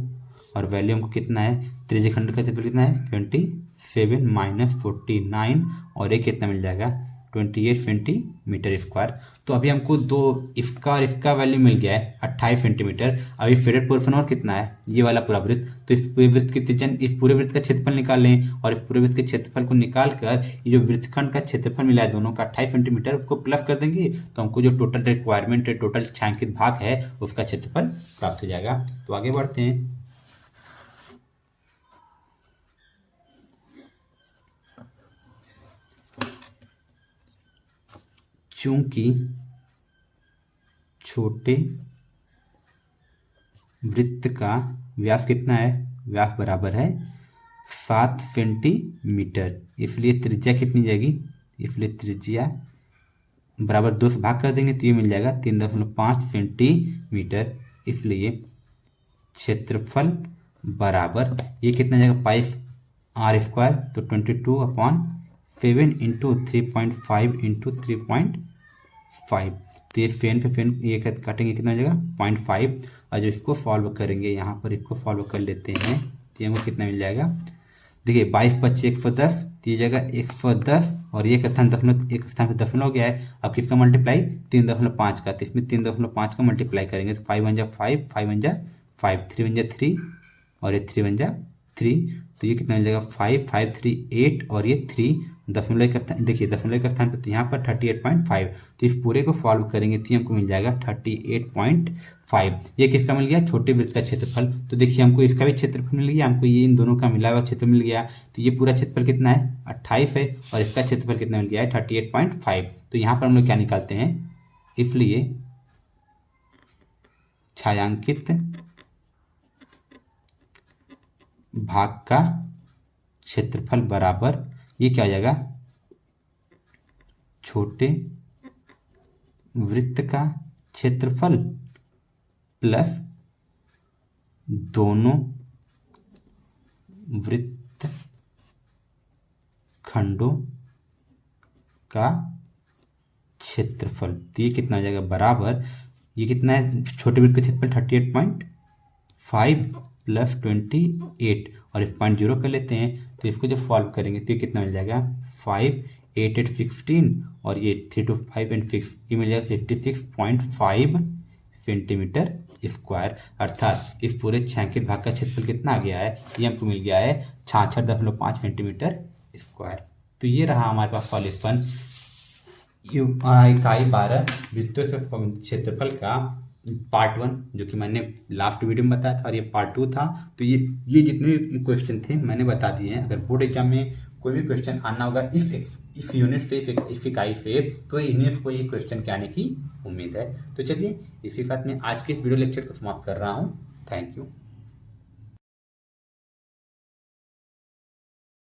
और वैल्यू हमको कितना है? त्रिज्यखंड का क्षेत्रफल कितना है? 27 माइनस 49, और एक कितना मिल जाएगा? 28 सेंटीमीटर स्क्वायर। तो अभी हमको दो इसका और इसका वैल्यू मिल गया है 28 सेंटीमीटर। अभी फेडेड पोर्शन और कितना है? ये वाला पूरा वृत्त। तो इस पूरे वृत्त की त्रिज्या, इस पूरे वृत्त का क्षेत्रफल निकाल लें, और इस पूरे वृत्त के क्षेत्रफल को निकाल कर ये जो वृत्तखंड का क्षेत्रफल मिला है दोनों का 28 सेंटीमीटर, उसको प्लस कर देंगे, तो हमको जो टोटल रिक्वायरमेंट है, टोटल छायांकित भाग है, उसका क्षेत्रफल प्राप्त हो जाएगा। तो आगे बढ़ते हैं। चूंकि छोटे वृत्त का व्यास कितना है? व्यास बराबर है 7 सेंटीमीटर, इसलिए त्रिज्या कितनी जाएगी? इसलिए त्रिज्या बराबर 2 से भाग कर देंगे तो ये मिल जाएगा 3.5 सेंटीमीटर। इसलिए क्षेत्रफल बराबर ये कितना जाएगा? पाई आर स्क्वायर, तो 22/7 7 इंटू 3.5 इंटू 3.5, तो ये फेन पे फेन ये काटेंगे कितना हो जाएगा 0.5। और जो इसको सॉल्व करेंगे यहाँ पर इसको सॉल्व कर लेते हैं तो हमको कितना मिल जाएगा। देखिए 22 × 110 तो ये जगह 110 और ये स्थान दशमलव एक स्थान पे दशमलव हो गया है। अब किसका मल्टीप्लाई 3.5 का, तो इसमें 3.5 का मल्टीप्लाई करेंगे तो 5 × 1 = 5, 5 × 1 = 5, 3 × 1 = 3 और ये 3 × 1 = 3, तो ये कितना मिल जाएगा 5, 5, 3, 8 और ये 3 दशमलव का स्थान, देखिए दशमलव का स्थान पर तो यहाँ पर 38.5, तो इस पूरे को सॉल्व करेंगे तो हमको मिल जाएगा 38.5। ये किसका मिल गया, छोटे वृत्त का क्षेत्रफल। तो देखिए हमको इसका भी क्षेत्रफल मिल गया, हमको ये इन दोनों का मिला हुआ क्षेत्रफल मिल गया। तो ये पूरा क्षेत्रफल कितना है 28 है और इसका क्षेत्रफल कितना मिल गया है 38.5। तो यहाँ पर हम लोग क्या निकालते हैं, इसलिए छायांकित भाग का क्षेत्रफल बराबर ये क्या हो जाएगा, छोटे वृत्त का क्षेत्रफल प्लस दोनों वृत्त खंडों का क्षेत्रफल। तो ये कितना हो जाएगा बराबर, ये कितना है छोटे वृत्त का क्षेत्रफल 38.5 प्लस 28 और इस 0.0 कर लेते हैं तो इसको जब सॉल्व करेंगे तो ये कितना मिल जाएगा 5, 8, 8, 16 और ये 3, 2, 5 and 6, ये मिल जाएगा 56.5 सेंटीमीटर स्क्वायर। अर्थात इस पूरे छायांकित भाग का क्षेत्रफल कितना आ गया है, ये हमको मिल गया है 66.5 सेंटीमीटर स्क्वायर। तो ये रहा हमारे पास सॉल्यूशन इकाई 12 वृत्तों से क्षेत्रफल का पार्ट 1, जो कि मैंने लास्ट वीडियो में बताया था, और ये पार्ट 2 था। तो ये जितने क्वेश्चन थे मैंने बता दिए हैं। अगर बोर्ड एग्जाम में कोई भी क्वेश्चन आना होगा इस यूनिट से, इस इकाई से, तो इन्हीं को ये क्वेश्चन के आने की उम्मीद है। तो चलिए इसी के साथ में आज के इस वीडियो लेक्चर को समाप्त कर रहा हूँ। Thank you.